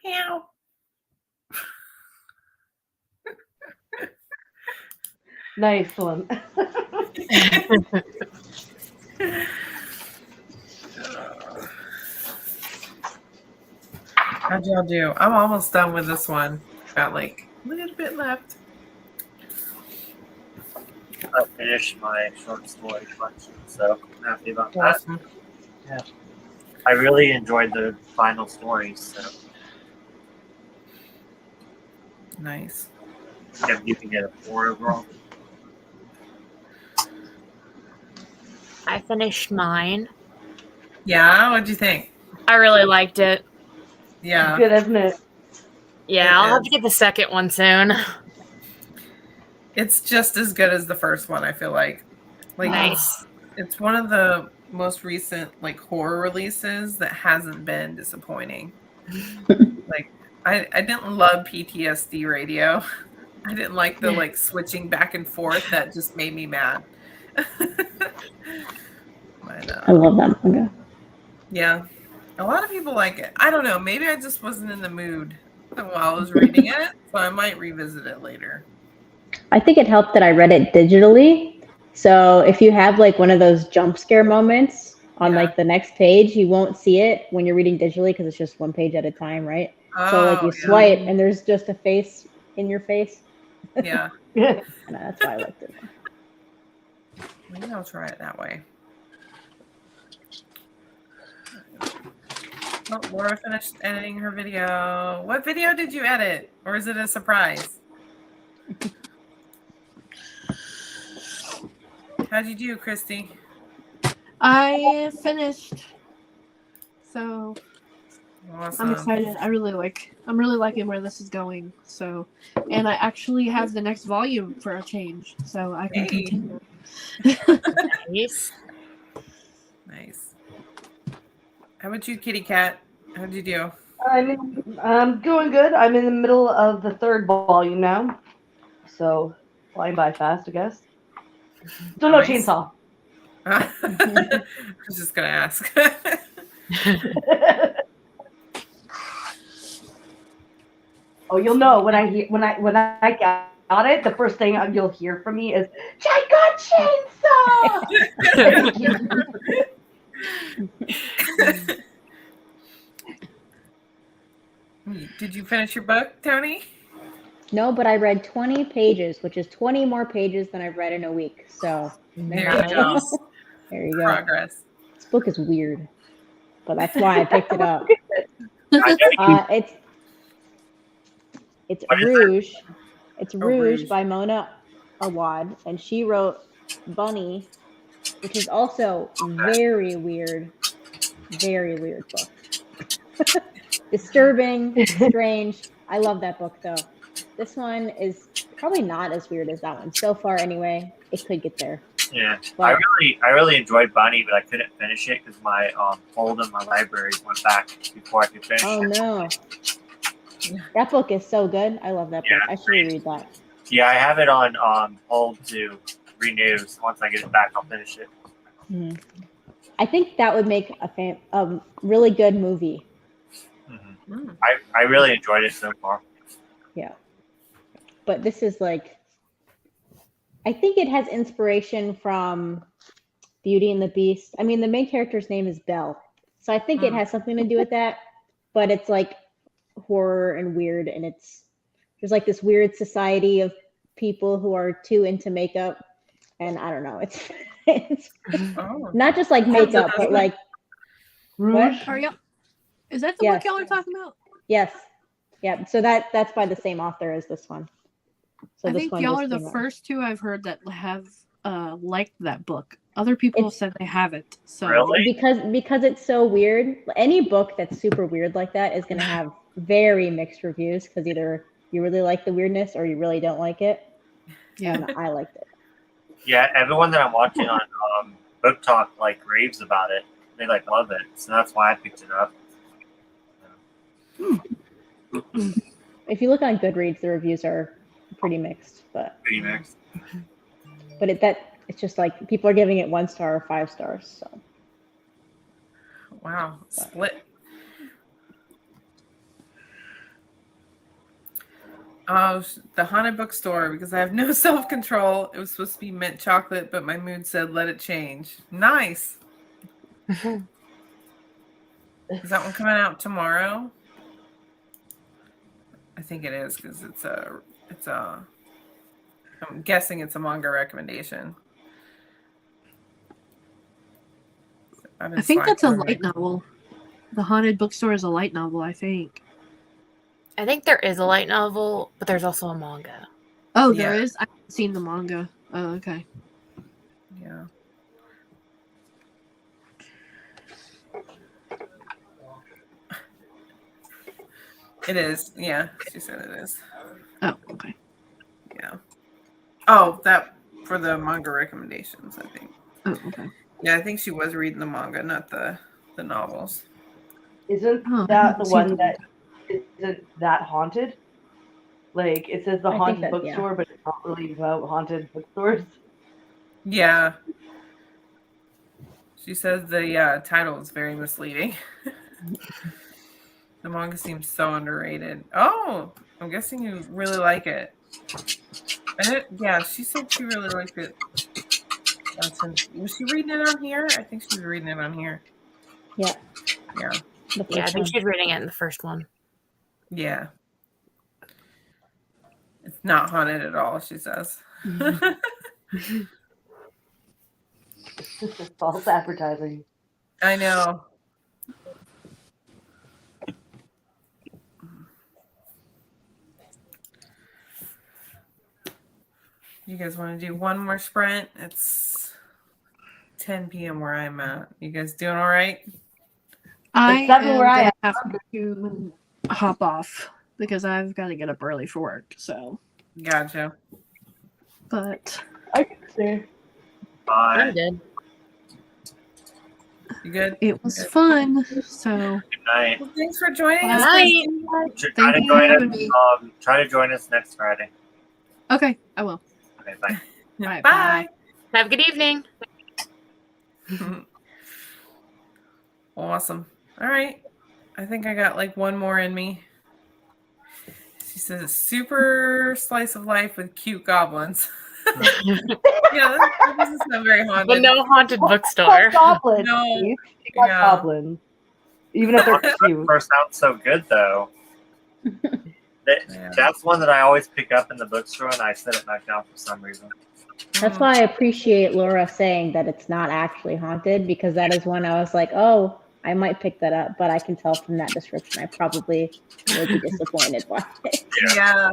Meow. Nice one. How'd y'all do? I'm almost done with this one. Got like a little bit left. I finished my short story collection, so I'm happy about that. Awesome. I really enjoyed the final stories, so Nice. if you can get a 4 overall. I finished mine. Yeah, what'd you think? I really liked it. Yeah. Good, isn't it? Yeah, It I'll have is. to get the second one soon. It's just as good as the first one, I feel like. Like Nice. it's one of the most recent like horror releases that hasn't been disappointing. Like I didn't love PTSD radio. I didn't like the like switching back and forth. That just made me mad. I love that manga. Yeah, a lot of people like it. I don't know. Maybe I just wasn't in the mood while I was reading it, so I might revisit it later. I think it helped that I read it digitally. So if you have like one of those jump scare moments on Yeah. like the next page, you won't see it when you're reading digitally because it's just one page at a time, right? So like you Oh, swipe and there's just a face in your face. yeah. And that's why I liked it more. Maybe I'll try it that way. Oh, Laura finished editing her video. What video did you edit? Or is it a surprise? How'd you do, Christy? I finished. So Awesome. I'm excited. I'm really liking where this is going. So, and I actually have the next volume for a change, so I can Hey. continue. Nice. Nice. How about you, Kitty Cat? How'd you do? I'm doing good. I'm in the middle of the 3rd volume now, so flying by fast, I guess. Still no Nice. chainsaw. I was just gonna ask. Oh, you'll know when I got it. The first thing you'll hear from me is, "I got chainsaw." Thank you. Did you finish your book, Tony? No, but I read 20 pages, which is 20 more pages than I've read in a week. So There you go. Nice. there you go. Progress. This book is weird, but that's why I picked it up. I know you, It's What is Rouge. It's Oh, Rouge Rouge. by Mona Awad, and she wrote Bunny, which is also very weird book. Disturbing, strange. I love that book though. This one is probably not as weird as that one so far. Anyway, it could get there. yeah. But I really enjoyed Bunny, but I couldn't finish it because my hold in my library went back before I could finish oh it. no, that book is so good. I love that book. I should reread that. Yeah, I have it on hold to renew. So once I get it back, I'll finish it. Mm-hmm. I think that would make a really good movie. Mm-hmm. I really enjoyed it so far. Yeah. But this is like, I think it has inspiration from Beauty and the Beast. I mean, the main character's name is Belle. So I think it has something to do with that. But it's like horror and weird. And there's like this weird society of people who are too into makeup. And I don't know. It's not just like makeup, but like. Rouge. Is that the book y'all are talking about? Yes. Yeah. So that's by the same author as this one. So I this think one y'all just are the came out. first two I've heard that have liked that book. Other people have said they haven't. So Really? Because it's so weird. Any book that's super weird like that is going to have very mixed reviews because either you really like the weirdness or you really don't like it. yeah. And I liked it. Yeah, everyone that I'm watching on Book Talk like raves about it. They like love it, so that's why I picked it up. If you look on Goodreads, the reviews are pretty mixed, but Pretty mixed. it's just like people are giving it 1 star or 5 stars. So Wow. Split. Oh, the haunted bookstore, because I have no self-control. It was supposed to be mint chocolate, but my mood said let it change. Nice. Is that one coming out tomorrow? I think it is because it's a I'm guessing it's a manga recommendation. I think that's a light novel. The haunted bookstore is a light novel, I think. I think there is a light novel, but there's also a manga. Oh, Yeah. there is? I haven't seen the manga. Oh, okay. Yeah. It is. Yeah, she said it is. Oh, okay. Yeah. Oh, that for the manga recommendations, I think. Oh, okay. Yeah, I think she was reading the manga, not the novels. Isn't Oh, I that haven't the seen one the that isn't that haunted? Like it says the I think haunted that- bookstore, but it's not really about haunted bookstores. Yeah. She says the title is very misleading. The manga seems so underrated. Oh, I'm guessing you really like it. Yeah, she said she really liked it. Was she reading it on here? I think she was reading it on here. Yeah. Yeah. The Yeah, I first think one. she's reading it in the first one. Yeah. It's not haunted at all, she says. False advertising. I know. You guys want to do one more sprint? It's 10 p.m. where I'm at. You guys doing all right? I It's 7 am where I gonna am. have to hop off because I've got to get up early for work. So, Gotcha. but I can see. Bye. I'm good. You good? it was Good. fun. So, Good night. Well, thanks for joining us. Night. Christine. Try Thank to you for join having us. me. Try to join us next Friday. Okay, I will. Okay, bye. All right, Bye. Have a good evening. Awesome. All right. I think I got like one more in me. She says, super slice of life with cute goblins. Yeah, that doesn't sound very haunted. But no haunted Got bookstore. goblins. No. Steve. She got Yeah. goblins. Even if they're cute. First sounds so good though. Yeah. That's one that I always pick up in the bookstore, and I set it back down for some reason. That's why I appreciate Laura saying that it's not actually haunted, because that is one I was like, oh, I might pick that up, but I can tell from that description I probably will be disappointed by it. Yeah.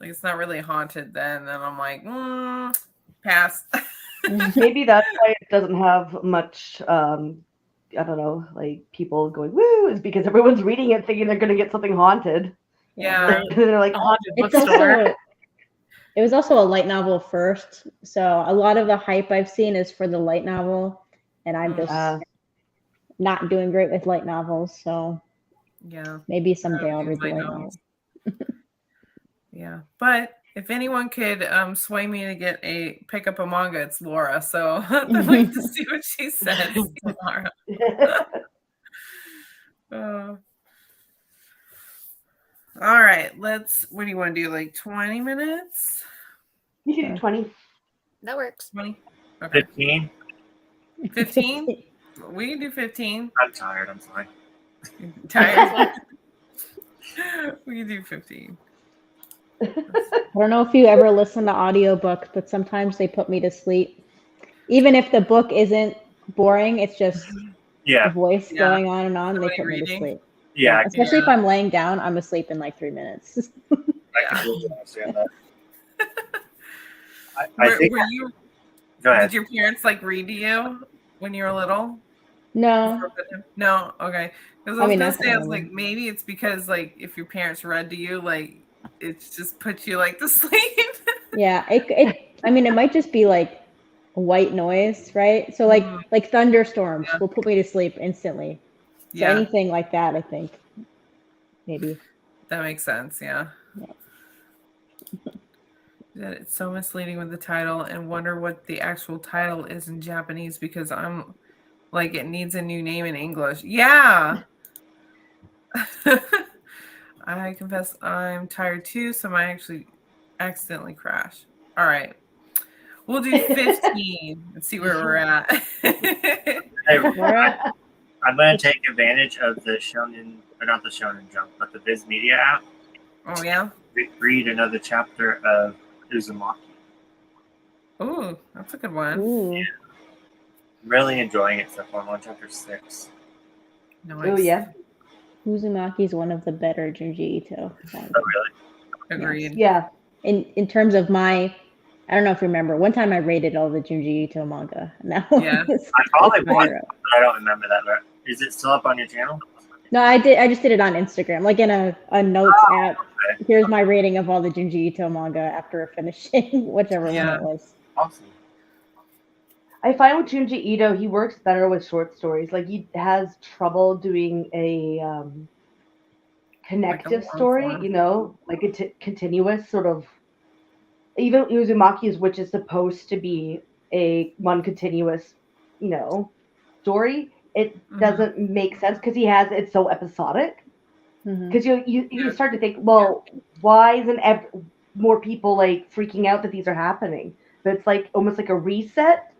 Like it's not really haunted then. And I'm like, pass. Maybe that's why it doesn't have much I don't know, like people going woo, is because everyone's reading it thinking they're gonna get something haunted. Yeah. And they're like, A haunted It's bookstore. also, it was also a light novel first, so a lot of the hype I've seen is for the light novel, and I'm just not doing great with light novels, so Yeah. maybe someday I'll do read the light light novels. novel. Yeah. But if anyone could sway me to pick up a manga, it's Laura. So I'd like to see what she says tomorrow. All right. What do you want to do? Like 20 minutes? you can do 20. That works. 20? Okay. 15. 15? We can do 15. I'm tired. I'm sorry. Tired? We can do 15. I don't know if you ever listen to audiobooks, but sometimes they put me to sleep. Even if the book isn't boring, it's just the Yeah. voice Yeah. going on and on, they Somebody put me to reading. sleep. Yeah. Especially if I'm laying down, I'm asleep in like 3 minutes. I can really understand that. I Were think. you? Go ahead. Did your parents like read to you when you were little? No, No. Okay. Because I I was mean, gonna that's say, I was normal. like, maybe it's because like if your parents read to you, like it just puts you like to sleep. yeah, I mean, it might just be like white noise, right? So Mhm. like thunderstorms Yeah. will put me to sleep instantly. So Yeah, anything like that, I think, maybe. that makes sense. Yeah. Yeah. That it's so misleading with the title, and wonder what the actual title is in Japanese, because I'm like, it needs a new name in English. Yeah. I confess I'm tired too, so I might actually accidentally crash. All right. We'll do 15 and see where we're at. Hey, We're at I'm going to take advantage of the Shonen, or not the Shonen Jump, but the Viz Media app. Oh, yeah? Read another chapter of Uzumaki. Ooh, that's a good one. ooh. I'm really enjoying it so far. I'm on chapter 6. Nice. Oh yeah. Uzumaki is one of the better Junji Ito manga. Oh, really? Agreed. Yeah. In terms of my, I don't know if you remember, one time I rated all the Junji Ito manga. And that one Yeah. is I probably it's watched higher it, up. but I don't remember that. But is it still up on your channel? No, I just did it on Instagram, like in a notes app. Okay. Here's my rating of all the Junji Ito manga after finishing whichever one it was. Awesome. I find with Junji Ito, he works better with short stories. Like he has trouble doing a connective long story, form. you know, like a continuous sort of. Even Uzumaki's, which is supposed to be a one continuous, you know, story, it Mhm. doesn't make sense because it's so episodic. Mhm. Because you start to think, well, why isn't more people like freaking out that these are happening? But it's like almost like a reset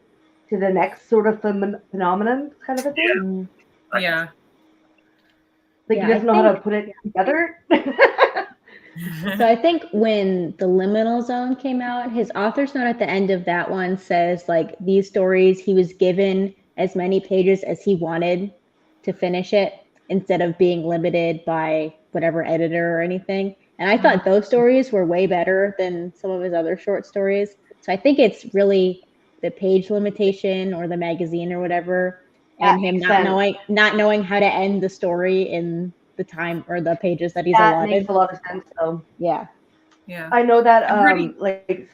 to the next sort of phenomenon kind of a thing. Mhm. Yeah. Like Yeah, he I doesn't know how to think- put it together. So I think when the Liminal Zone came out, his author's note at the end of that one says like these stories he was given as many pages as he wanted to finish it instead of being limited by whatever editor or anything. And I thought those stories were way better than some of his other short stories. So I think it's really the page limitation or the magazine or whatever, That and him makes not sense. knowing how to end the story in the time or the pages that he's That allotted. makes a lot of sense, though. Yeah. Yeah. I know that I'm pretty- like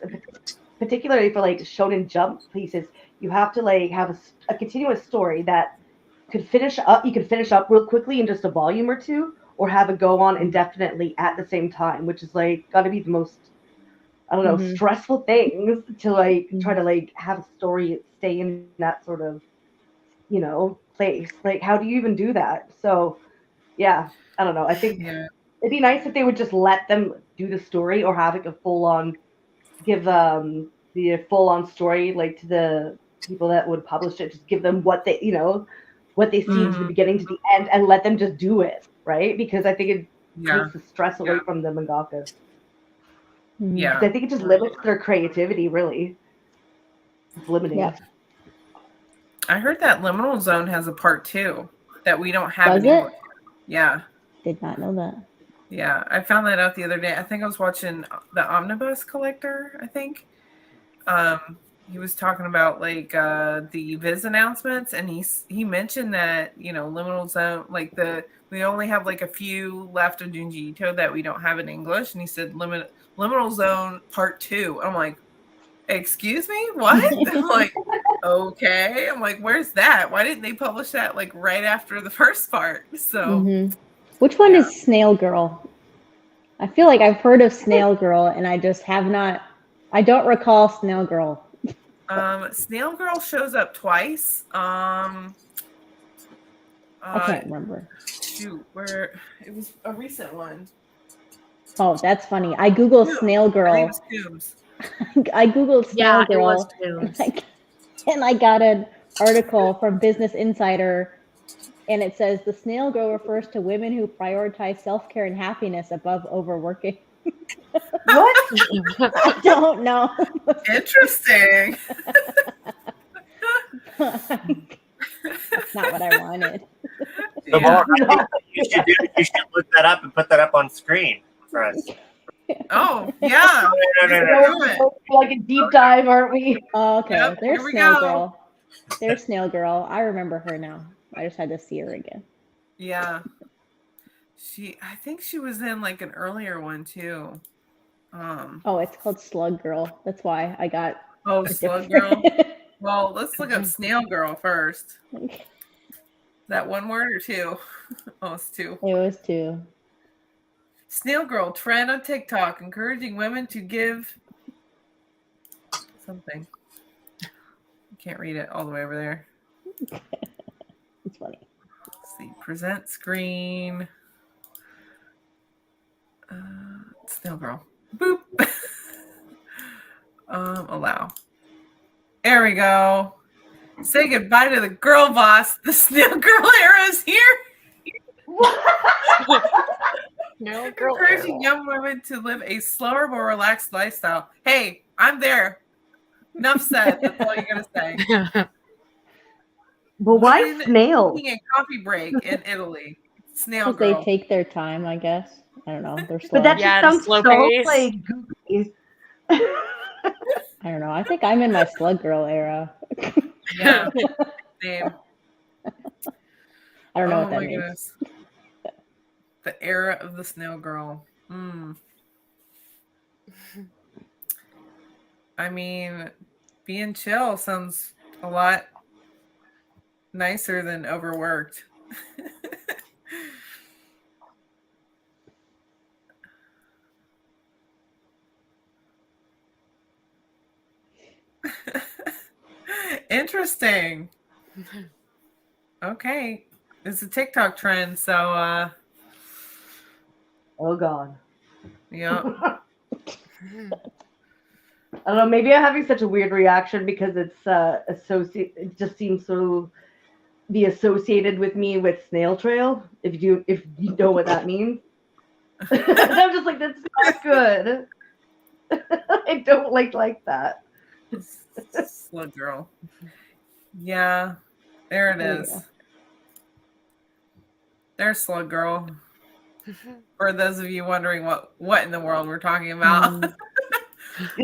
particularly for like Shonen Jump pieces, you have to like have a continuous story that could finish up. You could finish up real quickly in just a volume or two, or have it go on indefinitely at the same time, which is like got to be the most I don't know Mhm. stressful things to like Mhm. try to like have a story stay in that sort of place. Like how do you even do that? So yeah, I don't know. I think Yeah. it'd be nice if they would just let them do the story or have like a full on give the full on story like to the people that would publish it. Just give them what they what they see to the Mhm. beginning to the end and let them just do it, right? Because I think it Yeah. takes the stress away from the mangaka. Mhm. Yeah. Because I think it just limits their creativity. Really, it's limiting. Yeah. I heard that Liminal Zone has a part 2 that we don't have Does in it? English. Yeah. Did not know that. Yeah. I found that out the other day. I think I was watching the Omnibus Collector, I think. He was talking about like the Viz announcements, and he mentioned that Liminal Zone, like we only have like a few left of Junji Ito that we don't have in English, and he said Liminal Zone Part 2. I'm like, excuse me, what? I'm like, okay. I'm like, where's that? Why didn't they publish that like right after the first part? So Mhm. Which one Yeah. is Snail Girl? I feel like I've heard of Snail Girl, and I just have not. I don't recall Snail Girl. Snail Girl shows up twice. I can't remember. Shoot, where it was a recent one. Oh, that's funny. I googled Tombs. Snail I think it Girl. was Tombs. I googled Snail Yeah, it was Girl, Tombs. and I got an article from Business Insider, and it says the Snail Girl refers to women who prioritize self-care and happiness above overworking. What? I don't know. Interesting. That's not what I wanted. So, Yeah. Mark, I think you should look that up and put that up on screen for us. Oh, yeah. No. Do it. Like a deep dive, aren't we? Oh, okay. Yep, There's here we Snail go. Girl. There's Snail Girl. I remember her now. I just had to see her again. Yeah. I think she was in like an earlier one too. Oh, it's called Slug Girl. That's why I got Oh, a Slug different- Girl. Well, let's look up Snail Girl first. Is that one word or two? Oh, it's two. It was two. Snail Girl trend on TikTok encouraging women to give something. I can't read it all the way over there. It's funny. Let's see. Present screen. Snail girl. Boop. Allow. There we go. Say goodbye to the girl boss. The snail girl era is here. No girl. Encouraging young women to live a slower, more relaxed lifestyle. Hey, I'm there. Enough said. That's all you gotta say. But why Women snails? taking a coffee break in Italy. Snail Because they girl. take their time, I guess. I don't know. They're slow. But that Yeah, just slow sounds so pace. like goofy. I don't know. I think I'm in my slug girl era. Yeah. Same. I don't know Oh what that my means. goodness. The era of the snail girl. I mean, being chill sounds a lot nicer than overworked. Interesting. Okay. It's a TikTok trend, so Oh god. yeah. I don't know. Maybe I'm having such a weird reaction because it's it just seems so be associated with me with snail trail. If you know what that means, I'm just like that's not good. I don't like that. Slug girl. Yeah. There it There you is. go. There's Slug Girl. For those of you wondering what in the world we're talking about.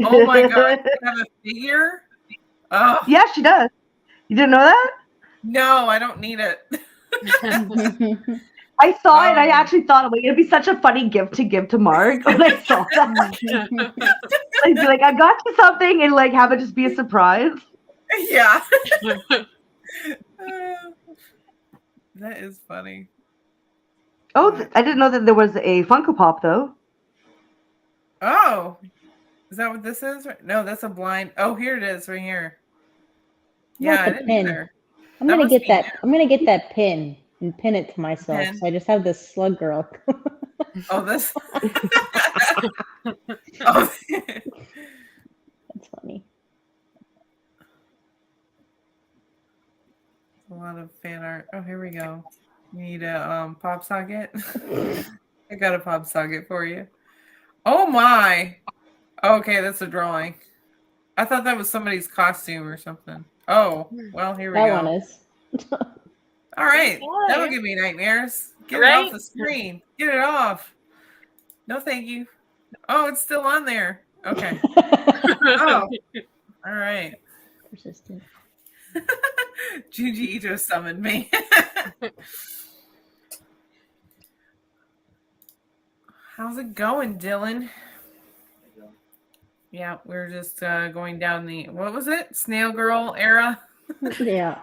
Oh my god. You have a figure? Oh Yeah, she does. You didn't know that? no, I don't need it. I saw it. I Oh. actually thought, like, it'd be such a funny gift to give to Mark when I saw that. I'd be like, I got you something, and like have it just be a surprise. Yeah. That is funny. Oh, I didn't know that there was a Funko Pop though. Oh. Is that what this is? No, that's a blind. Oh, here it is, right here. Yeah, want I the didn't pin. either. I'm That gonna must get be that. new. I'm gonna get that pin and pin it to myself. Pin? So I just have this slug girl. Oh, this. Oh. That's funny. A lot of fan art. Oh, here we go. You need a pop socket? I got a pop socket for you. Oh my. Okay, that's a drawing. I thought that was somebody's costume or something. Oh, well, here we That go. one is. All right. Nice. That'll give me nightmares. Get it Right? off the screen. Get it off. No, thank you. Oh, it's still on there. Okay. Oh, all right. Persistent. Junji Ito summoned me. How's it going, Dylan? Yeah, we're just going down the, what was it? Snail Girl era? Yeah.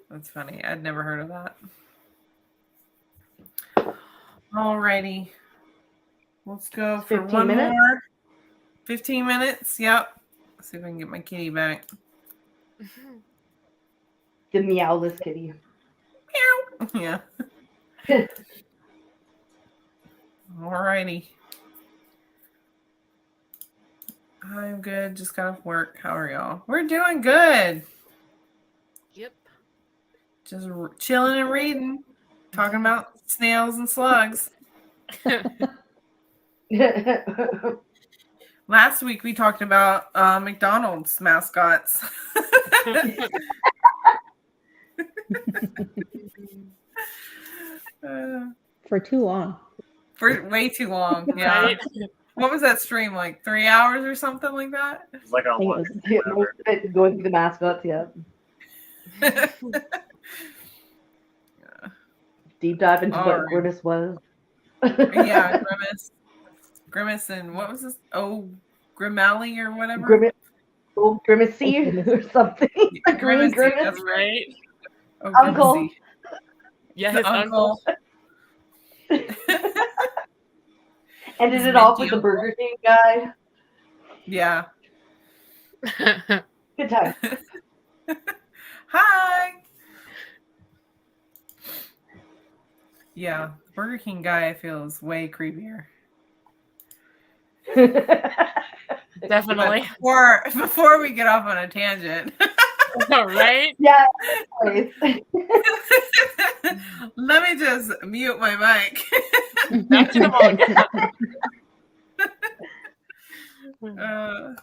That's funny. I'd never heard of that. Alrighty. Let's go for 15 one minutes? more. 15 minutes. Yep. Let's see if I can get my kitty back. The meowless kitty. Meow. Yeah. Alrighty. I'm good. Just got off work. How are y'all? We're doing good. Yep. Just chilling and reading. Talking about snails and slugs. Last week we talked about McDonald's mascots. For too long. For way too long. Yeah. Right? What was that stream like? 3 hours or something like that? It's like on think it one. was- Yeah, most of it going through the mascots, yeah. Deep dive into what Alright. Grimace was. Yeah, Grimace and what was this? Oh, Grimali or whatever. Grimace. Oh, Grimacy or something. The green Grimacy, Grimace. that's Right? Oh, Uncle. Grimacy. Yeah, The his uncle. Ended His it off with minty the Burger King guy. Yeah. Good time. Hi. Yeah, Burger King guy feels way creepier. Definitely. Before we get off on a tangent, Right? Yeah, always. let me just mute my mic. Back to the manga. Uh,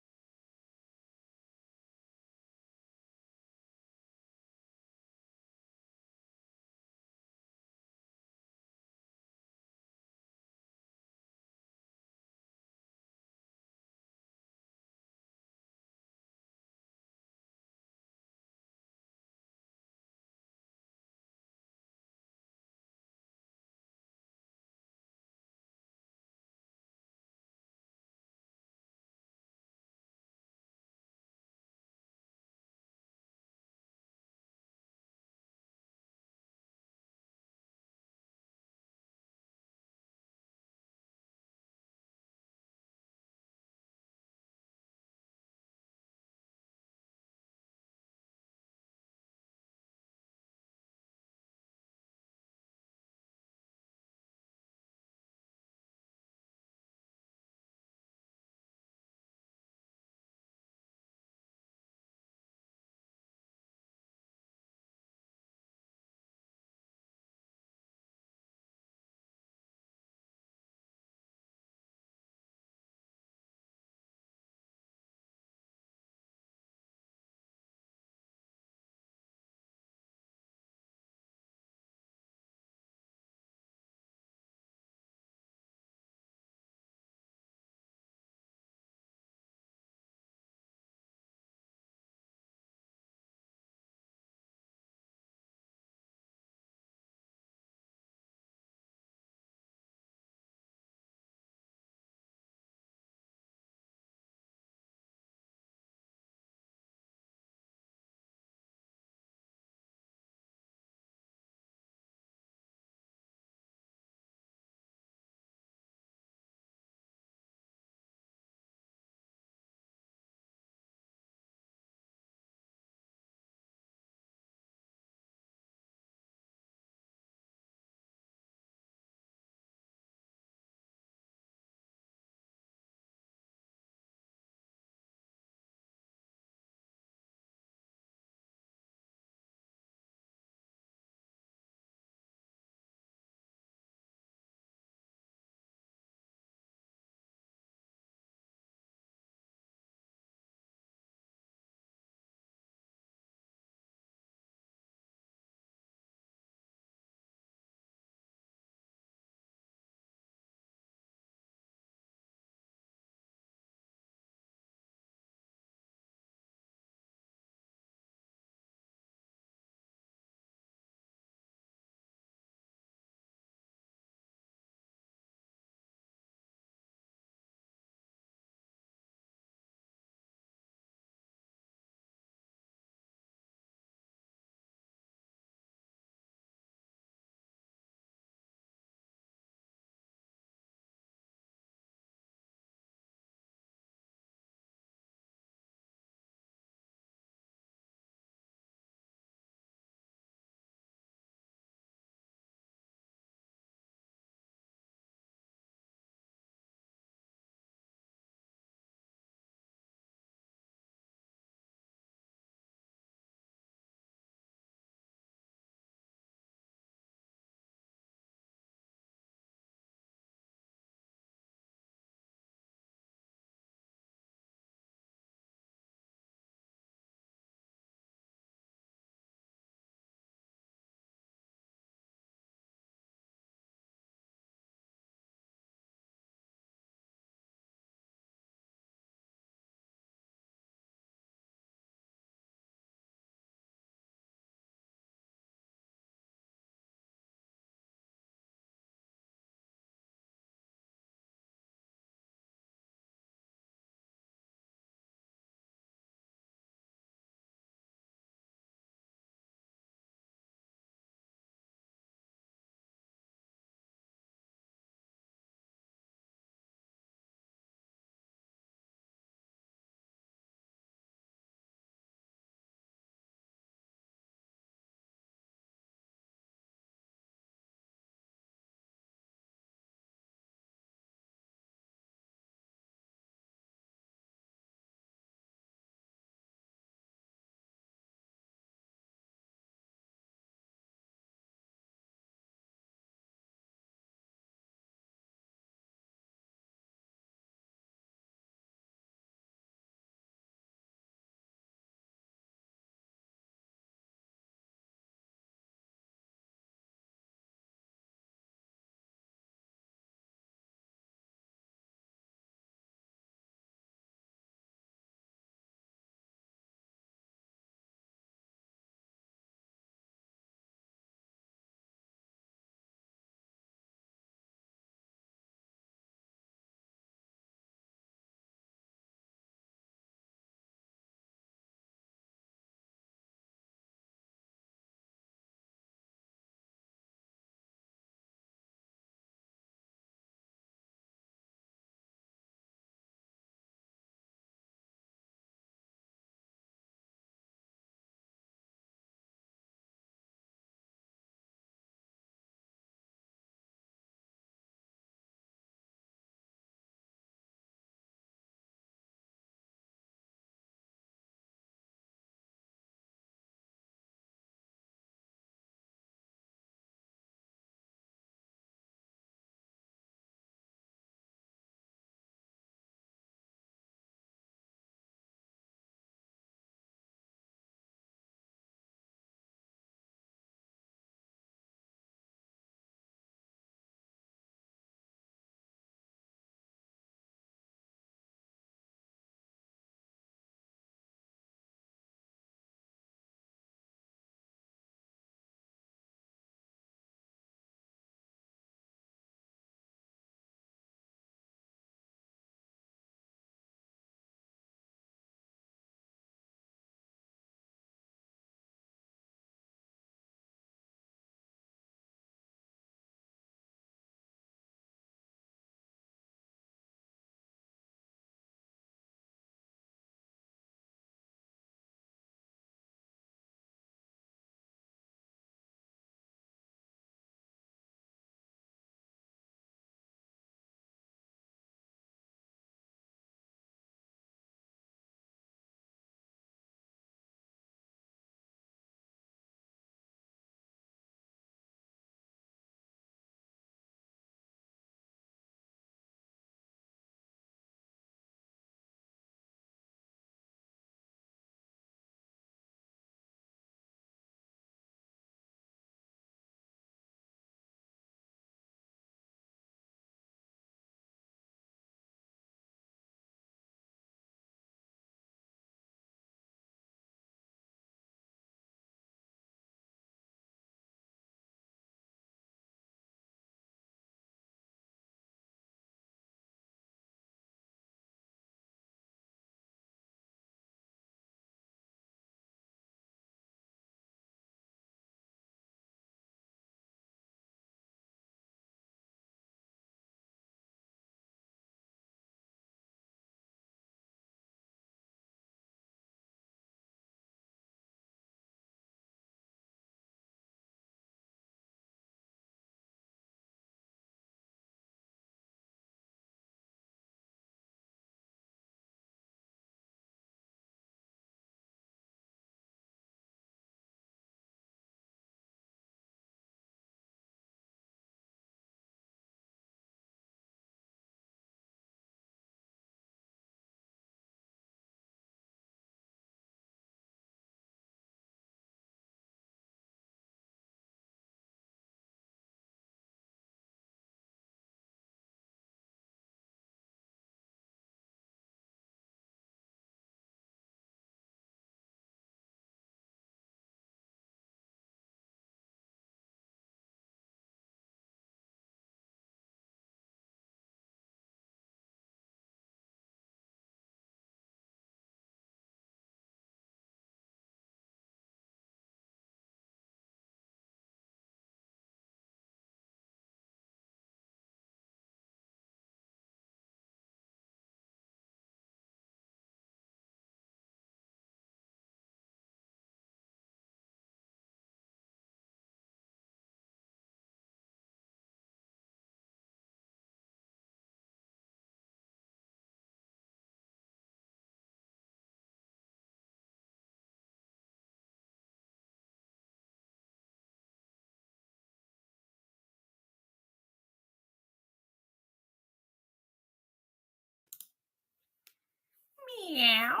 Meow.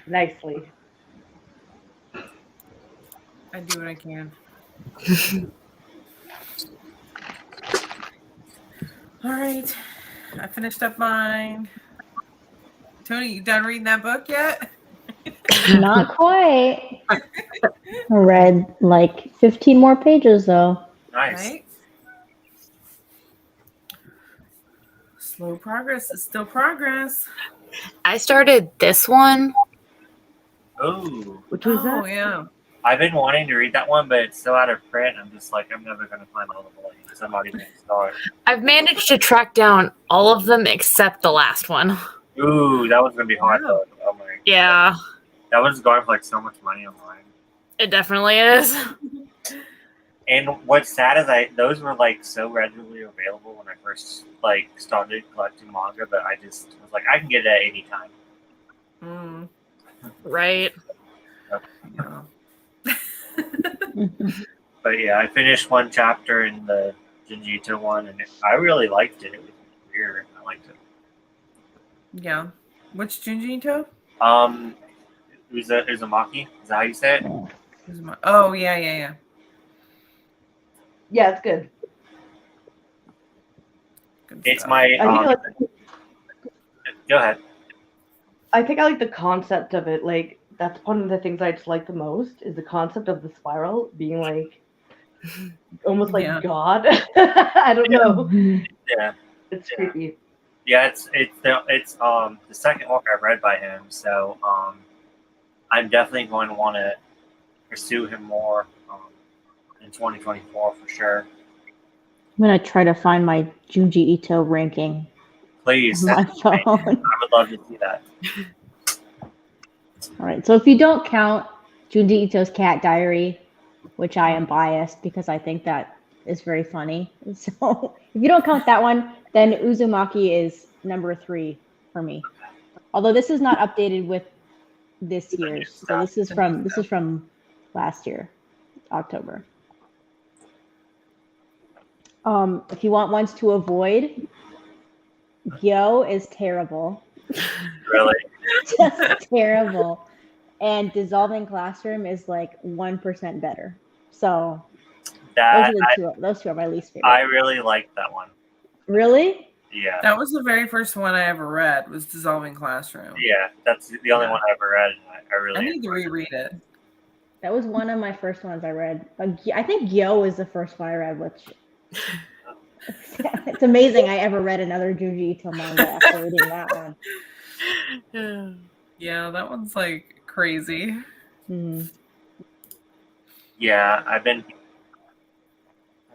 Nicely. I do what I can. All right. I finished up mine. Tony, you done reading that book yet? Not quite. I read like 15 more pages though. Nice. Right? Slow progress is still progress. I started this one. Ooh. Which was Oh, that? yeah. I've been wanting to read that one, but it's still out of print. I'm just like, I'm never going to find all the volumes. I'm not even going to start. I've managed to track down all of them except the last one. Ooh, that one's going to be hard, Wow. though. Oh my. Yeah, That one's going for like so much money online. it definitely is. And what's sad is those were like so readily available when I first like started collecting manga, but I just was like, I can get it at any time. Mm, Right. yeah. But yeah, I finished one chapter in the Jinjito one, and I really liked it. It was weird. I liked it. Yeah. Which Junjito? Uzumaki. Is that how you say it? Oh, yeah. Yeah, it's good. Good It's stuff. my. I think I like Go ahead. I think I like the concept of it. Like that's one of the things I just like the most is the concept of the spiral being like almost like Yeah. God. I don't know. Yeah. It's Yeah. creepy. Yeah, it's the second book I've read by him, so I'm definitely going to want to pursue him more in 2024 for sure. I'm gonna try to find my Junji Ito ranking Please, on my phone. I would love to see that. All right. So if you don't count Junji Ito's Cat Diary, which I am biased because I think that is very funny. So if you don't count that one, then Uzumaki is number 3 for me. Although this is not updated with this year's. So this is from last year, October. If you want ones to avoid, Gyo is terrible. Really, Just terrible. And Dissolving Classroom is like 1% better. So those two are my least favorite. I really liked that one. Really? Yeah, That was the very first one I ever read, was Dissolving Classroom. yeah, that's the only one I ever read. And I really I need to enjoyed it. reread it. That was one of my first ones I read. I think Gyo is the first one I read, which it's amazing I ever read another Junji Ito manga after reading that one. Yeah, that one's like crazy. Yeah, I read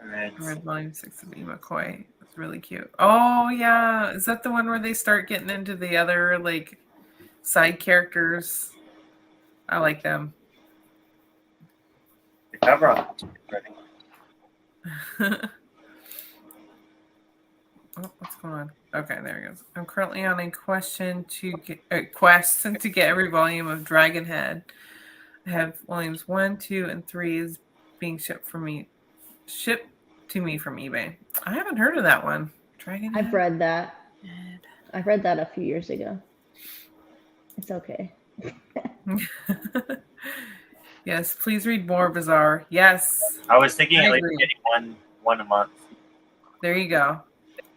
I read volume 6 of Imakoi. It's really cute. Oh yeah, is that the one where they start getting into the other like side characters? I like them. the cover on it. Oh, what's going on? Okay, there it goes. I'm currently on a quest to get every volume of Dragon Head. I have volumes 1, 2, and 3 is being shipped to me from eBay. I haven't heard of that one. Dragon Head? I've read that. I read that a few years ago. It's okay. Yes, please read more, Bizarre. Yes. I was thinking I at least agree. getting one a month. There you go.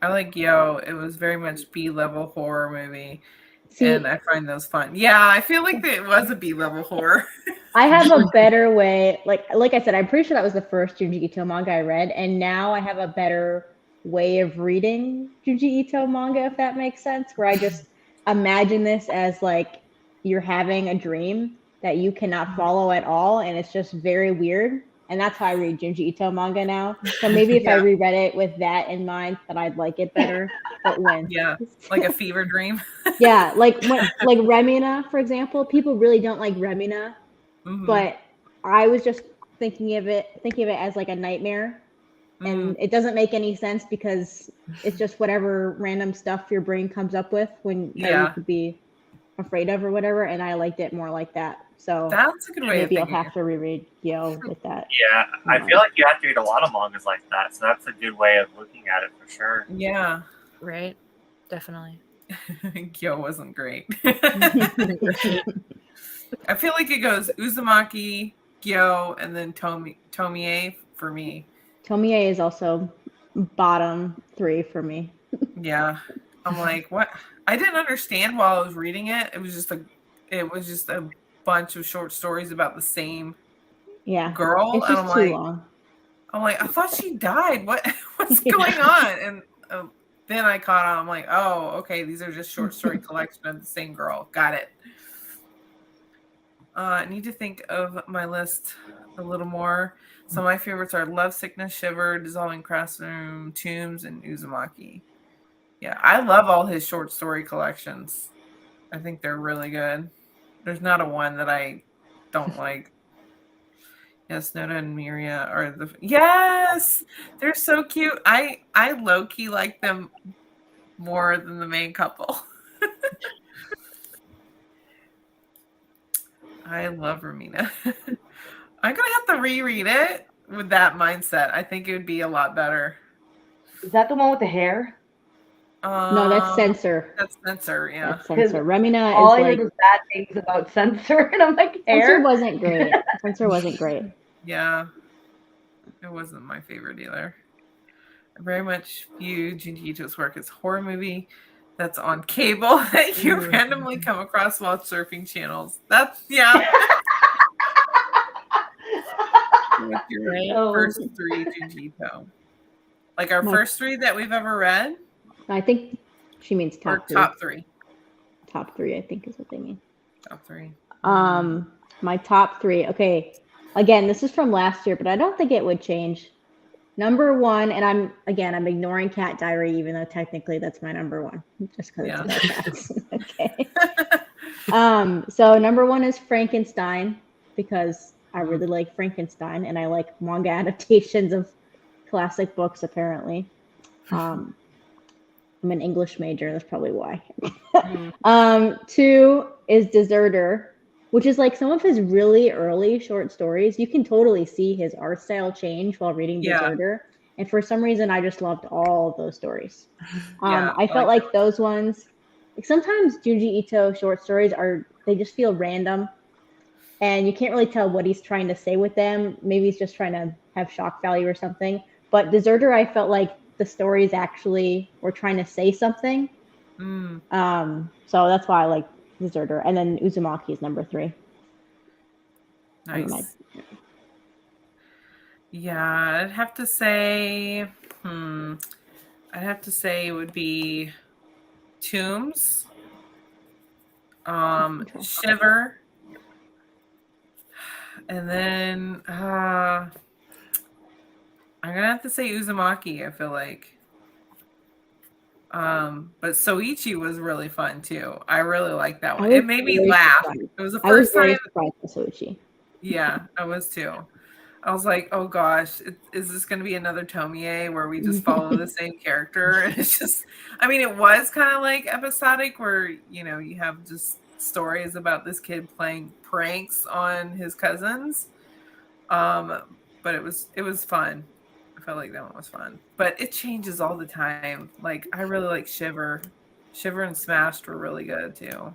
I like Yo. It was very much B-level horror movie. See, And I find those fun. Yeah, I feel like it was a B-level horror. I have a better way. Like I said, I'm pretty sure that was the first Junji Ito manga I read, and now I have a better way of reading Junji Ito manga, if that makes sense. Where I just imagine this as like you're having a dream that you cannot follow at all, and it's just very weird. And that's how I read Junji Ito manga now. So maybe if I reread it with that in mind, that I'd like it better. But when like a fever dream. yeah, like Remina, for example, people really don't like Remina. Mhm. But I was just thinking of it as like a nightmare, and it doesn't make any sense because it's just whatever random stuff your brain comes up with when that you could be afraid of or whatever. And I liked it more like that. So That's a good way maybe of I'll thinking. have to reread Gyo with that. Yeah, I feel like you have to read a lot of mangas like that, so that's a good way of looking at it for sure. Yeah. Right? Definitely. Gyo wasn't great. I feel like it goes Uzumaki, Gyo, and then Tomie for me. Tomie is also bottom 3 for me. Yeah. I'm like, what? I didn't understand while I was reading it. It was just a bunch of short stories about the same girl. It's And just too long. I thought she died. What's going on? And then I caught on. I'm like, oh, okay, these are just short story collection of the same girl. Got it. I need to think of my list a little more. So my favorites are Love Sickness, Shiver, Dissolving Classroom, Tombs, and Uzumaki. Yeah, I love all his short story collections. I think they're really good. There's not a one that I don't like. Yes, Noda and Miria are yes, they're so cute. I low key like them more than the main couple. I love Romina. I'm gonna have to reread it with that mindset. I think it would be a lot better. Is that the one with the hair? No, that's Censor. That's Censor, yeah. That's Censor. Remina All is I heard was bad things about Censor, and I'm like, hair? Censor wasn't great. Censor wasn't great. Yeah. It wasn't my favorite either. I very much view Junji Ito's work as a horror movie that's on cable that you randomly come across while surfing channels. That's, yeah. With your first 3 Junji Ito. Like our first 3 that we've ever read? I think she means top 3. Top 3. Top 3, I think is what they mean. Top 3. My top 3. Okay. Again, this is from last year, but I don't think it would change. Number 1, and I'm ignoring Cat Diary, even though technically that's my number 1, just because it's about cats. Okay. So number 1 is Frankenstein, because I really like Frankenstein, and I like manga adaptations of classic books. Apparently, I'm an English major. That's probably why. 2 is Deserter, which is like some of his really early short stories. You can totally see his art style change while reading Deserter. And for some reason, I just loved all of those stories. I felt like those ones, like sometimes Junji Ito short stories they just feel random. And you can't really tell what he's trying to say with them. Maybe he's just trying to have shock value or something. But Deserter, I felt like the stories actually were trying to say something. So that's why I like Deserter. And then Uzumaki is number 3. Nice. Yeah, I'd have to say it would be Tombs, Shiver, and then I'm gonna have to say Uzumaki, I feel like. But Soichi was really fun too. I really liked that one. It made me laugh. It was the first time. I was very surprised with Soichi. Yeah, I was too. I was like, oh gosh, is this going to be another Tomie where we just follow the same character? And it's just, I mean, it was kind of like episodic where, you have just stories about this kid playing pranks on his cousins. But it was fun. I felt like that one was fun. But it changes all the time. Like, I really like Shiver. Shiver and Smashed were really good too.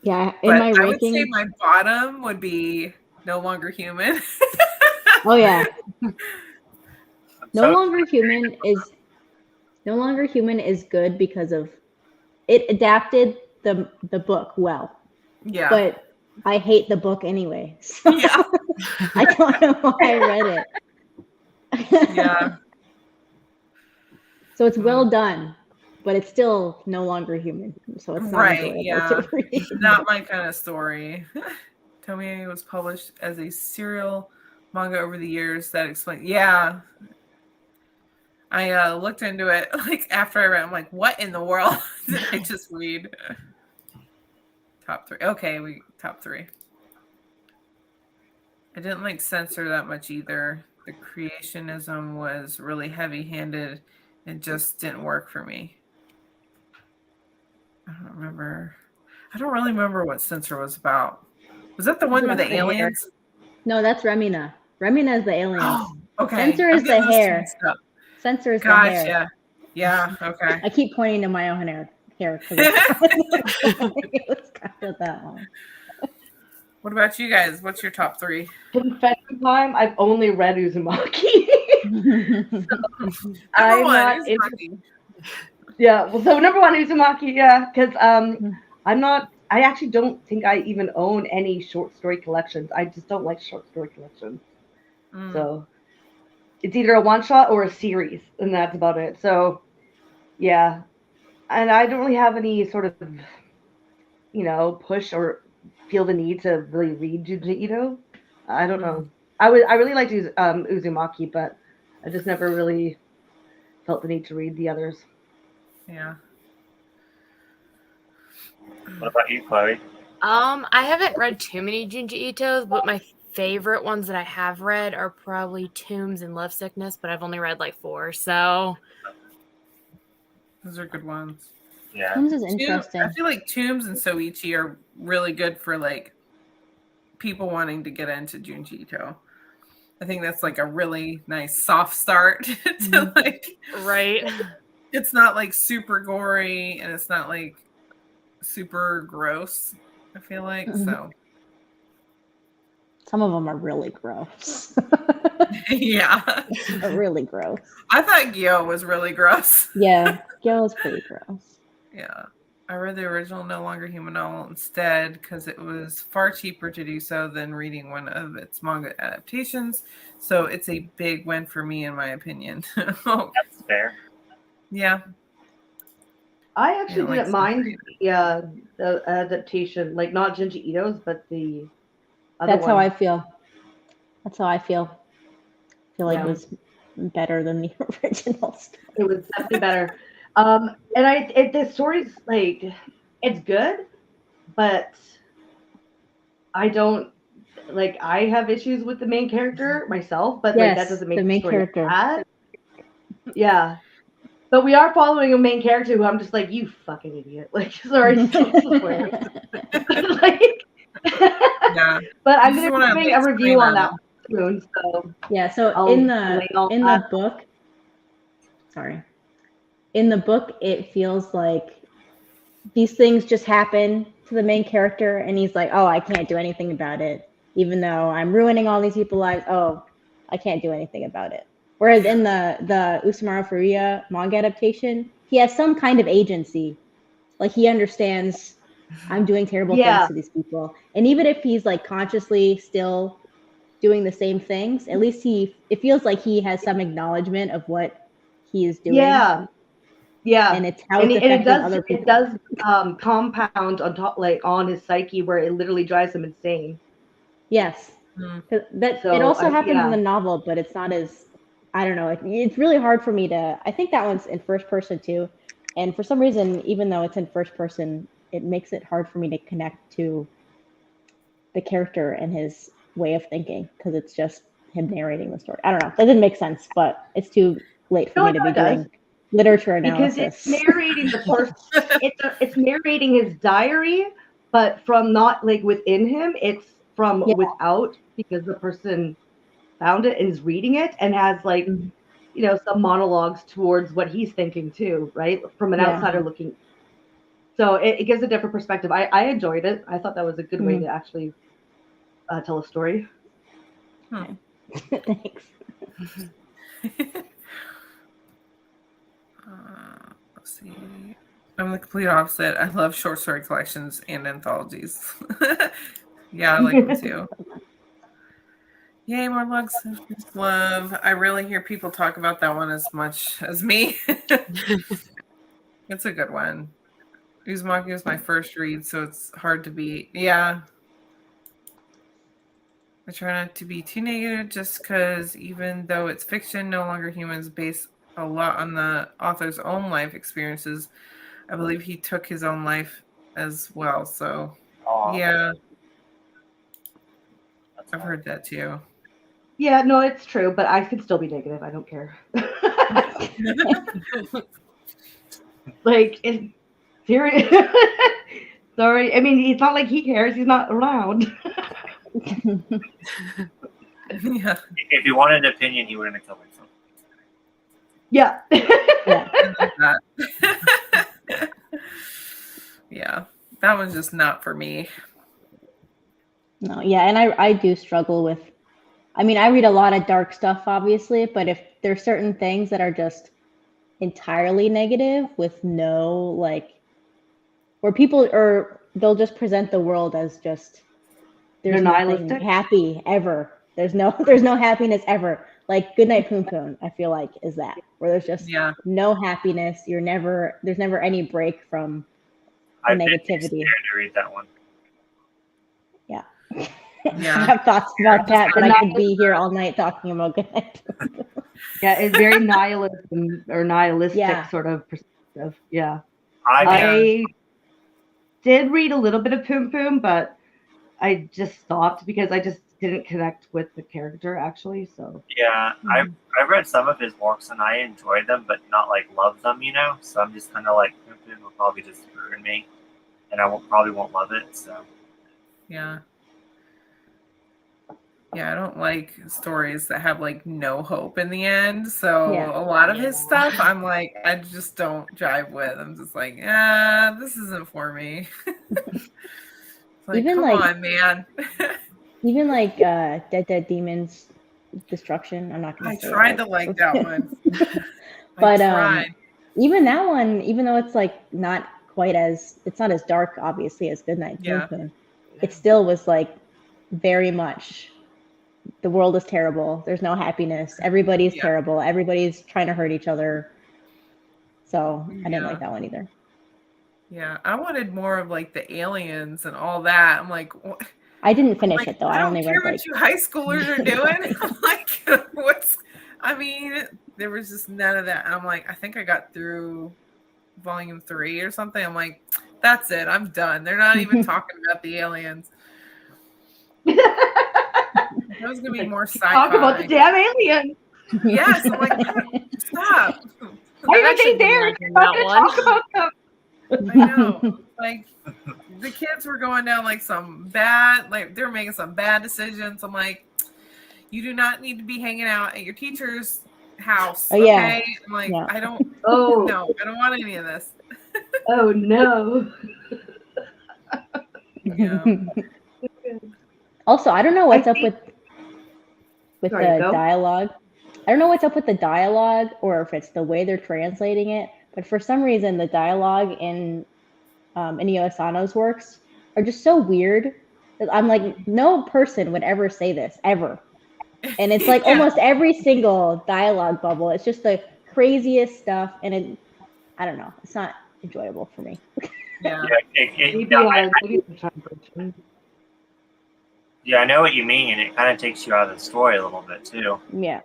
Yeah, I would say my bottom would be No Longer Human. Oh yeah. No Longer Human is good because of it adapted the book well. Yeah. But I hate the book anyway. So yeah. I don't know why I read it. Yeah. So it's well done, but it's still No Longer Human. So it's not enjoyable to read. Not my kind of story. Tomie was published as a serial manga over the years that explained. Yeah. I looked into it like after I read. I'm like, what in the world did I just read? Top 3. Okay, top 3. I didn't like Censor that much either. The creationism was really heavy-handed. It just didn't work for me. I don't really remember what Censor was about. Was that the Is one it with the up the hair? aliens? No, that's Remina. Remina is the aliens. Oh, okay. Censor I'm is the getting those two hair. mixed up. Censor is the hair. Gotcha. Yeah. Okay. I keep pointing to my own hair because it was kind of that one. What about you guys? What's your top 3? Confession time. I've only read Uzumaki. Number I'm 1 not is interested. Maki. Yeah. Well, so number 1 Uzumaki. Yeah, because I'm not. I actually don't think I even own any short story collections. I just don't like short story collections. Mm. So it's either a one shot or a series, and that's about it. So yeah, and I don't really have any sort of push or feel the need to really read Junji Ito. I don't know. I really liked Uzumaki, but I just never really felt the need to read the others. Yeah. What about you, Chloe? I haven't read too many Junji Itos, but my favorite ones that I have read are probably Tombs and Love Sickness, but I've only read like 4, so Those are good ones. Yeah. Tombs is interesting. I feel like Tombs and Soichi are really good for like people wanting to get into Junji Ito. I think that's like a really nice soft start to like right. it's not like super gory and it's not like super gross. I feel like so. Some of them are really gross. Yeah. Really gross. I thought Gyo was really gross. Yeah, Gyo is pretty gross. Yeah. I read the original No Longer Human novel instead because it was far cheaper to do so than reading one of its manga adaptations. So it's a big win for me, in my opinion. That's fair. Yeah. I actually Yeah, like didn't mind the adaptation, like not Junji Ito's, but the other That's one. how I feel. That's how I feel. I feel like Yeah. it was better than the original story. It was definitely better. And the story's like, it's good, but I don't like. I have issues with the main character myself, but like that Yes, doesn't make the main story character. bad. Yeah, but we are following a main character who I'm just like, you fucking idiot. Like, sorry, so swear. Like, Yeah. but I'm This is gonna what be I doing like a review on explain that soon. So Yeah, so I'll in lay all the that. book, sorry. In the book, it feels like these things just happen to the main character, and he's like, "Oh, I can't do anything about it, even though I'm ruining all these people's lives. Oh, I can't do anything about it." Whereas in the Usamaru Furuya manga adaptation, he has some kind of agency. Like he understands I'm doing terrible things to these people, and even if he's like consciously still doing the same things, at least it feels like he has some acknowledgement of what he is doing. Yeah, and it's how it's affecting other people. It does compound on top, like on his psyche, where it literally drives him insane. Yes, it also happens in the novel, but it's not as, I don't know. It's really hard for me to. I think that one's in first person too, and for some reason, even though it's in first person, it makes it hard for me to connect to the character and his way of thinking because it's just him narrating the story. I don't know. That didn't make sense, but it's too late for me to be doing literature analysis. Because it's narrating the first. It's narrating his diary, but from not like within him. It's from without, because the person found it and is reading it and has like some monologues towards what he's thinking too, right? From an outsider looking. So it gives a different perspective. I enjoyed it. I thought that was a good way to actually tell a story. Okay. Thanks. Let's see. I'm the complete opposite. I love short story collections and anthologies. Yeah, I like them too. Yay, more lugs. Love. I rarely hear people talk about that one as much as me. It's a good one. Uzumaki was my first read, so it's hard to beat. Yeah. I try not to be too negative just because even though it's fiction, No Longer Humans based a lot on the author's own life experiences, I believe he took his own life as well. So, yeah. I've heard that too. Yeah, no, it's true, but I could still be negative. I don't care. Like, serious. Sorry. I mean, it's not like he cares. He's not around. Yeah. If he wanted an opinion, he wouldn't have killed himself. Yeah. Yeah. I love that. Yeah, that was just not for me. No, yeah, and I do struggle with. I mean, I read a lot of dark stuff, obviously, but if there's certain things that are just entirely negative with no like, where people or they'll just present the world as just there's They're nothing nihilistic? happy ever. There's no happiness ever. Like Goodnight Poon Poon, I feel like is that where there's just Yeah. no happiness. There's never any break from the I've been too negativity. scared to read that one. Yeah. Yeah. I have thoughts about that, but I Not- could be here all night talking about Goodnight Poon Poon. Yeah, it's very nihilism or nihilistic Yeah. sort of perspective. Yeah. I I did read a little bit of Poom Poom, but I just stopped because I just didn't connect with the character actually. So yeah, I read some of his works and I enjoyed them, but not like love them, you know. So I'm just kind of like, it will probably just ruin me, and I probably won't love it. So Yeah. Yeah, I don't like stories that have like no hope in the end. So Yeah. a lot of his stuff, I'm like, I just don't jive with. I'm just like, this isn't for me. It's like, Even come like- on, man. Even like Dead Demons Destruction. I'm not gonna I say tried it to right. like that one. But I tried. even that one, even though it's like not quite as it's not as dark, obviously, as Goodnight Poon Yeah. Poon, it still was like very much the world is terrible. There's no happiness. Everybody's Yeah. terrible. Everybody's trying to hurt each other. So I didn't Yeah. like that one either. Yeah, I wanted more of like the aliens and all that. I'm like, what? I didn't finish Like, it though. I I don't only care read what like you high schoolers are doing. I'm like, I mean, there was just none of that. And I'm like, I think I got through volume 3 or something. I'm like, that's it. I'm done. They're not even talking about the aliens. That was gonna be Like, more sci-fi. talk about the damn alien. Yes, I'm like, stop. Why I've are actually they been there? liking You're not that gonna one. talk about them. I know. Like the kids were going down like some bad, like they were making some bad decisions. I'm like, you do not need to be hanging out at your teacher's house. Oh, yeah. Okay. I'm like, Yeah. I don't Oh, no, I don't want any of this. oh no. Yeah. Also, I don't know what's up with Sorry, the go. dialogue. I don't know what's up with the dialogue or if it's the way they're translating it, but for some reason the dialogue in Inio Asano's works are just so weird. I'm like, no person would ever say this ever. And it's like Yeah. almost every single dialogue bubble. It's just the craziest stuff, and I don't know. It's not enjoyable for me. Yeah. Maybe, maybe the translation. I know what you mean, and it kind of takes you out of the story a little bit too. Yeah.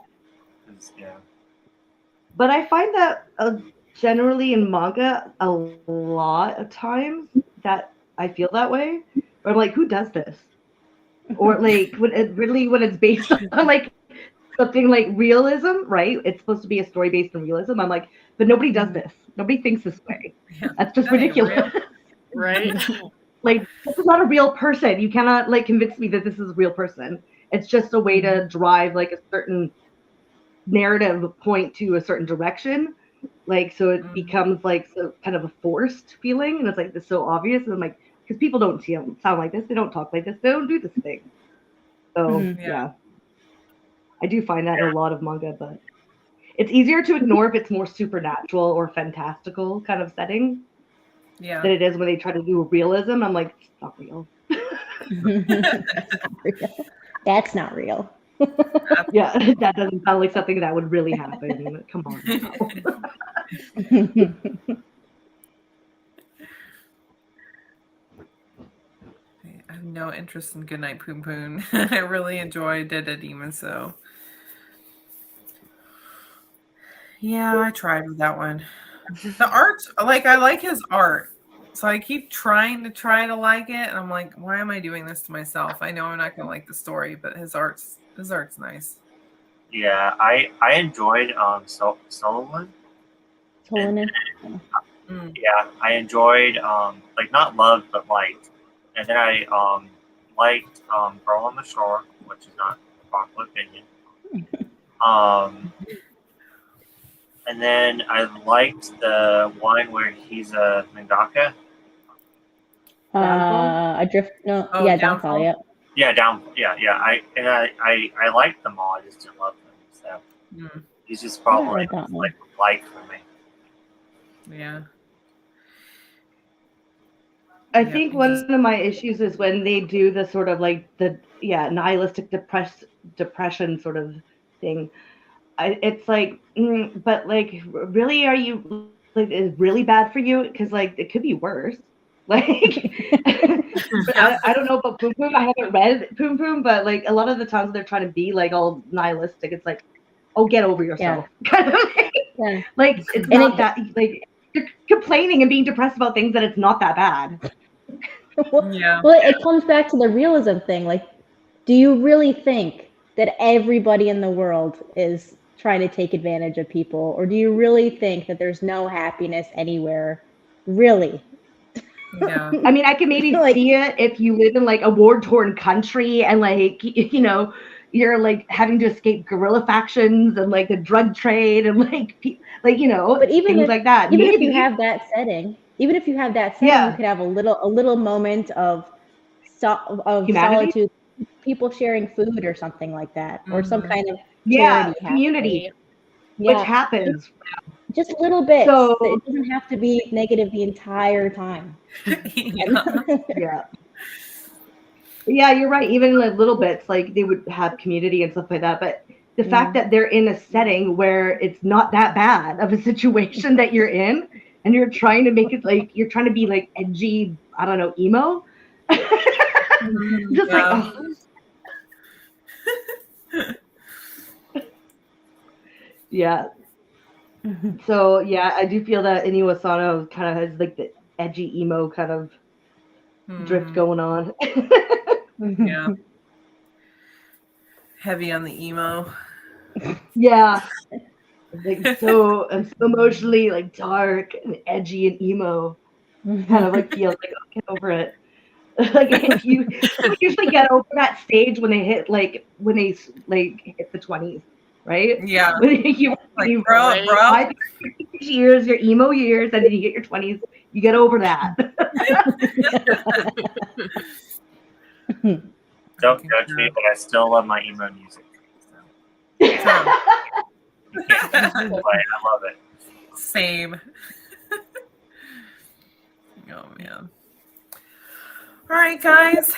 'Cause, yeah. But I find that generally in manga, a lot of times that I feel that way. Or I'm like, who does this? Or like when it's based on like something like realism, right? It's supposed to be a story based on realism. I'm like, but nobody does this. Nobody thinks this way. Yeah. That's just That ain't ridiculous. Right? Like, this is not a real person. You cannot like convince me that this is a real person. It's just a way to drive like a certain narrative point to a certain direction. Like, so it becomes like so kind of a forced feeling, and it's like it's so obvious. And I'm like, because people don't sound like this, they don't talk like this, they don't do this thing. So Mhm. yeah, I do find that in a lot of manga, but it's easier to ignore if it's more supernatural or fantastical kind of setting Yeah. than it is when they try to do realism. I'm like, it's not real. That's not real. Yeah, that doesn't sound like something that would really happen. Come on. I have no interest in Goodnight Poon Poon. I really enjoyed Dead Demon, so yeah, I tried with that one. The art, like I like his art. So I keep trying to like it, and I'm like, why am I doing this to myself? I know I'm not gonna like the story, but his art's nice. Yeah, I enjoyed Solomon. Tolanen. Mm. Yeah, I enjoyed like not love but liked, and then I liked Girl on the Shore, which is not a popular opinion. And then I liked the one where he's a mangaka. Adrift. No, Oh, yeah, Downfall? Downfall. Yeah. Yeah. I liked them all. I just didn't love them. So Mm, he's just I probably read that one. like for me. yeah. I Yeah, think he one just- of my issues is when they do the sort of like the nihilistic depression sort of thing. It's like, but like, really, are you like, it's really bad for you? Because like, it could be worse. Like, but Yeah. I don't know about Poom Poom. I haven't read Poom Poom, but like a lot of the times they're trying to be like all nihilistic. It's like, oh, get over yourself. Kind of Yeah. like it's And not it- that like you're complaining and being depressed about things that it's not that bad. Yeah. Well, it comes back to the realism thing. Like, do you really think that everybody in the world is trying to take advantage of people? Or do you really think that there's no happiness anywhere? Really? Yeah. I mean, I can maybe Like- see it if you live in like a war-torn country and like you're like having to escape guerrilla factions and like the drug trade and like But even things if, like that. even if Maybe. you have that setting, you Yeah. could have a little moment of Humanity? solitude, people sharing food or something like that, or some Mhm. kind of Yeah, charity community, happening. which Yeah, happens. just little bits. So It doesn't have to be negative the entire time. Yeah. yeah. Yeah, you're right. Even like little bits, like they would have community and stuff like that. But the fact that they're in a setting where it's not that bad of a situation that you're in, and you're trying to make it like you're trying to be like edgy, I don't know, emo. Just like, Yeah. yeah. So yeah, I do feel that Inio Asano kind of has like the edgy emo kind of drift Mhm. going on. Yeah. Heavy on the emo. Yeah. Like so I'm so emotionally like dark and edgy and emo. Kind of like feels like, oh, get over it. Like if you usually get over that stage when they hit like hit the 20s, right? Yeah. When you Like, you grow up, bro. high years, your emo years, and then you get your 20s, you get over that. Don't judge me, but I still love my emo music. So. True. You can't complain. I love it. Same. Oh man. All right, guys.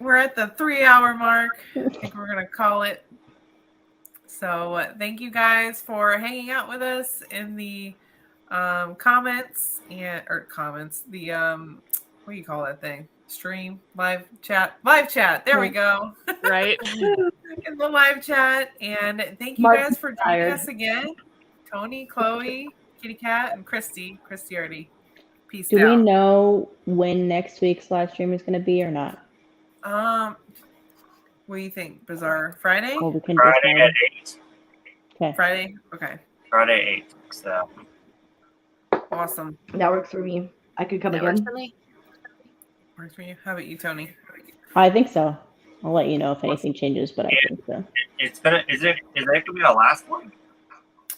We're at the 3-hour mark. I think we're gonna call it. So thank you guys for hanging out with us in the comments the what do you call that thing? Stream, live chat. There we go. Right. In the live chat. And thank you guys for joining us again. Tony, Chloe, Kitty Cat, and Christy. Christy already peaced Do out. we know when next week's live stream is going to be or not? What do you think? Bizarre Friday? Well, we can Friday decide. at 8. Okay. Friday? Okay. Friday 8. So Awesome. That works for me. I could come That works again. for me. Works for you. How about you, Tony? I think so. I'll let you know if anything changes, but I think so. is that gonna be our last one?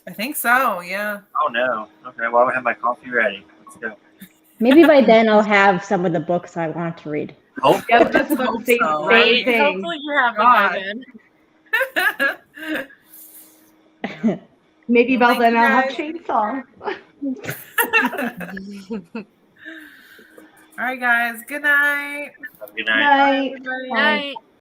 I think so, yeah. Oh no. Okay, well I have my coffee ready. Let's go. Maybe by then I'll have some of the books I want to read. Hope Yeah, I was just about to say the So. same Right. thing. Hopefully you have it by God. then. Maybe Well, by thank then you I'll have guys. chainsaw. All right, guys. Good night. Have a good night. Night. Everybody. Night.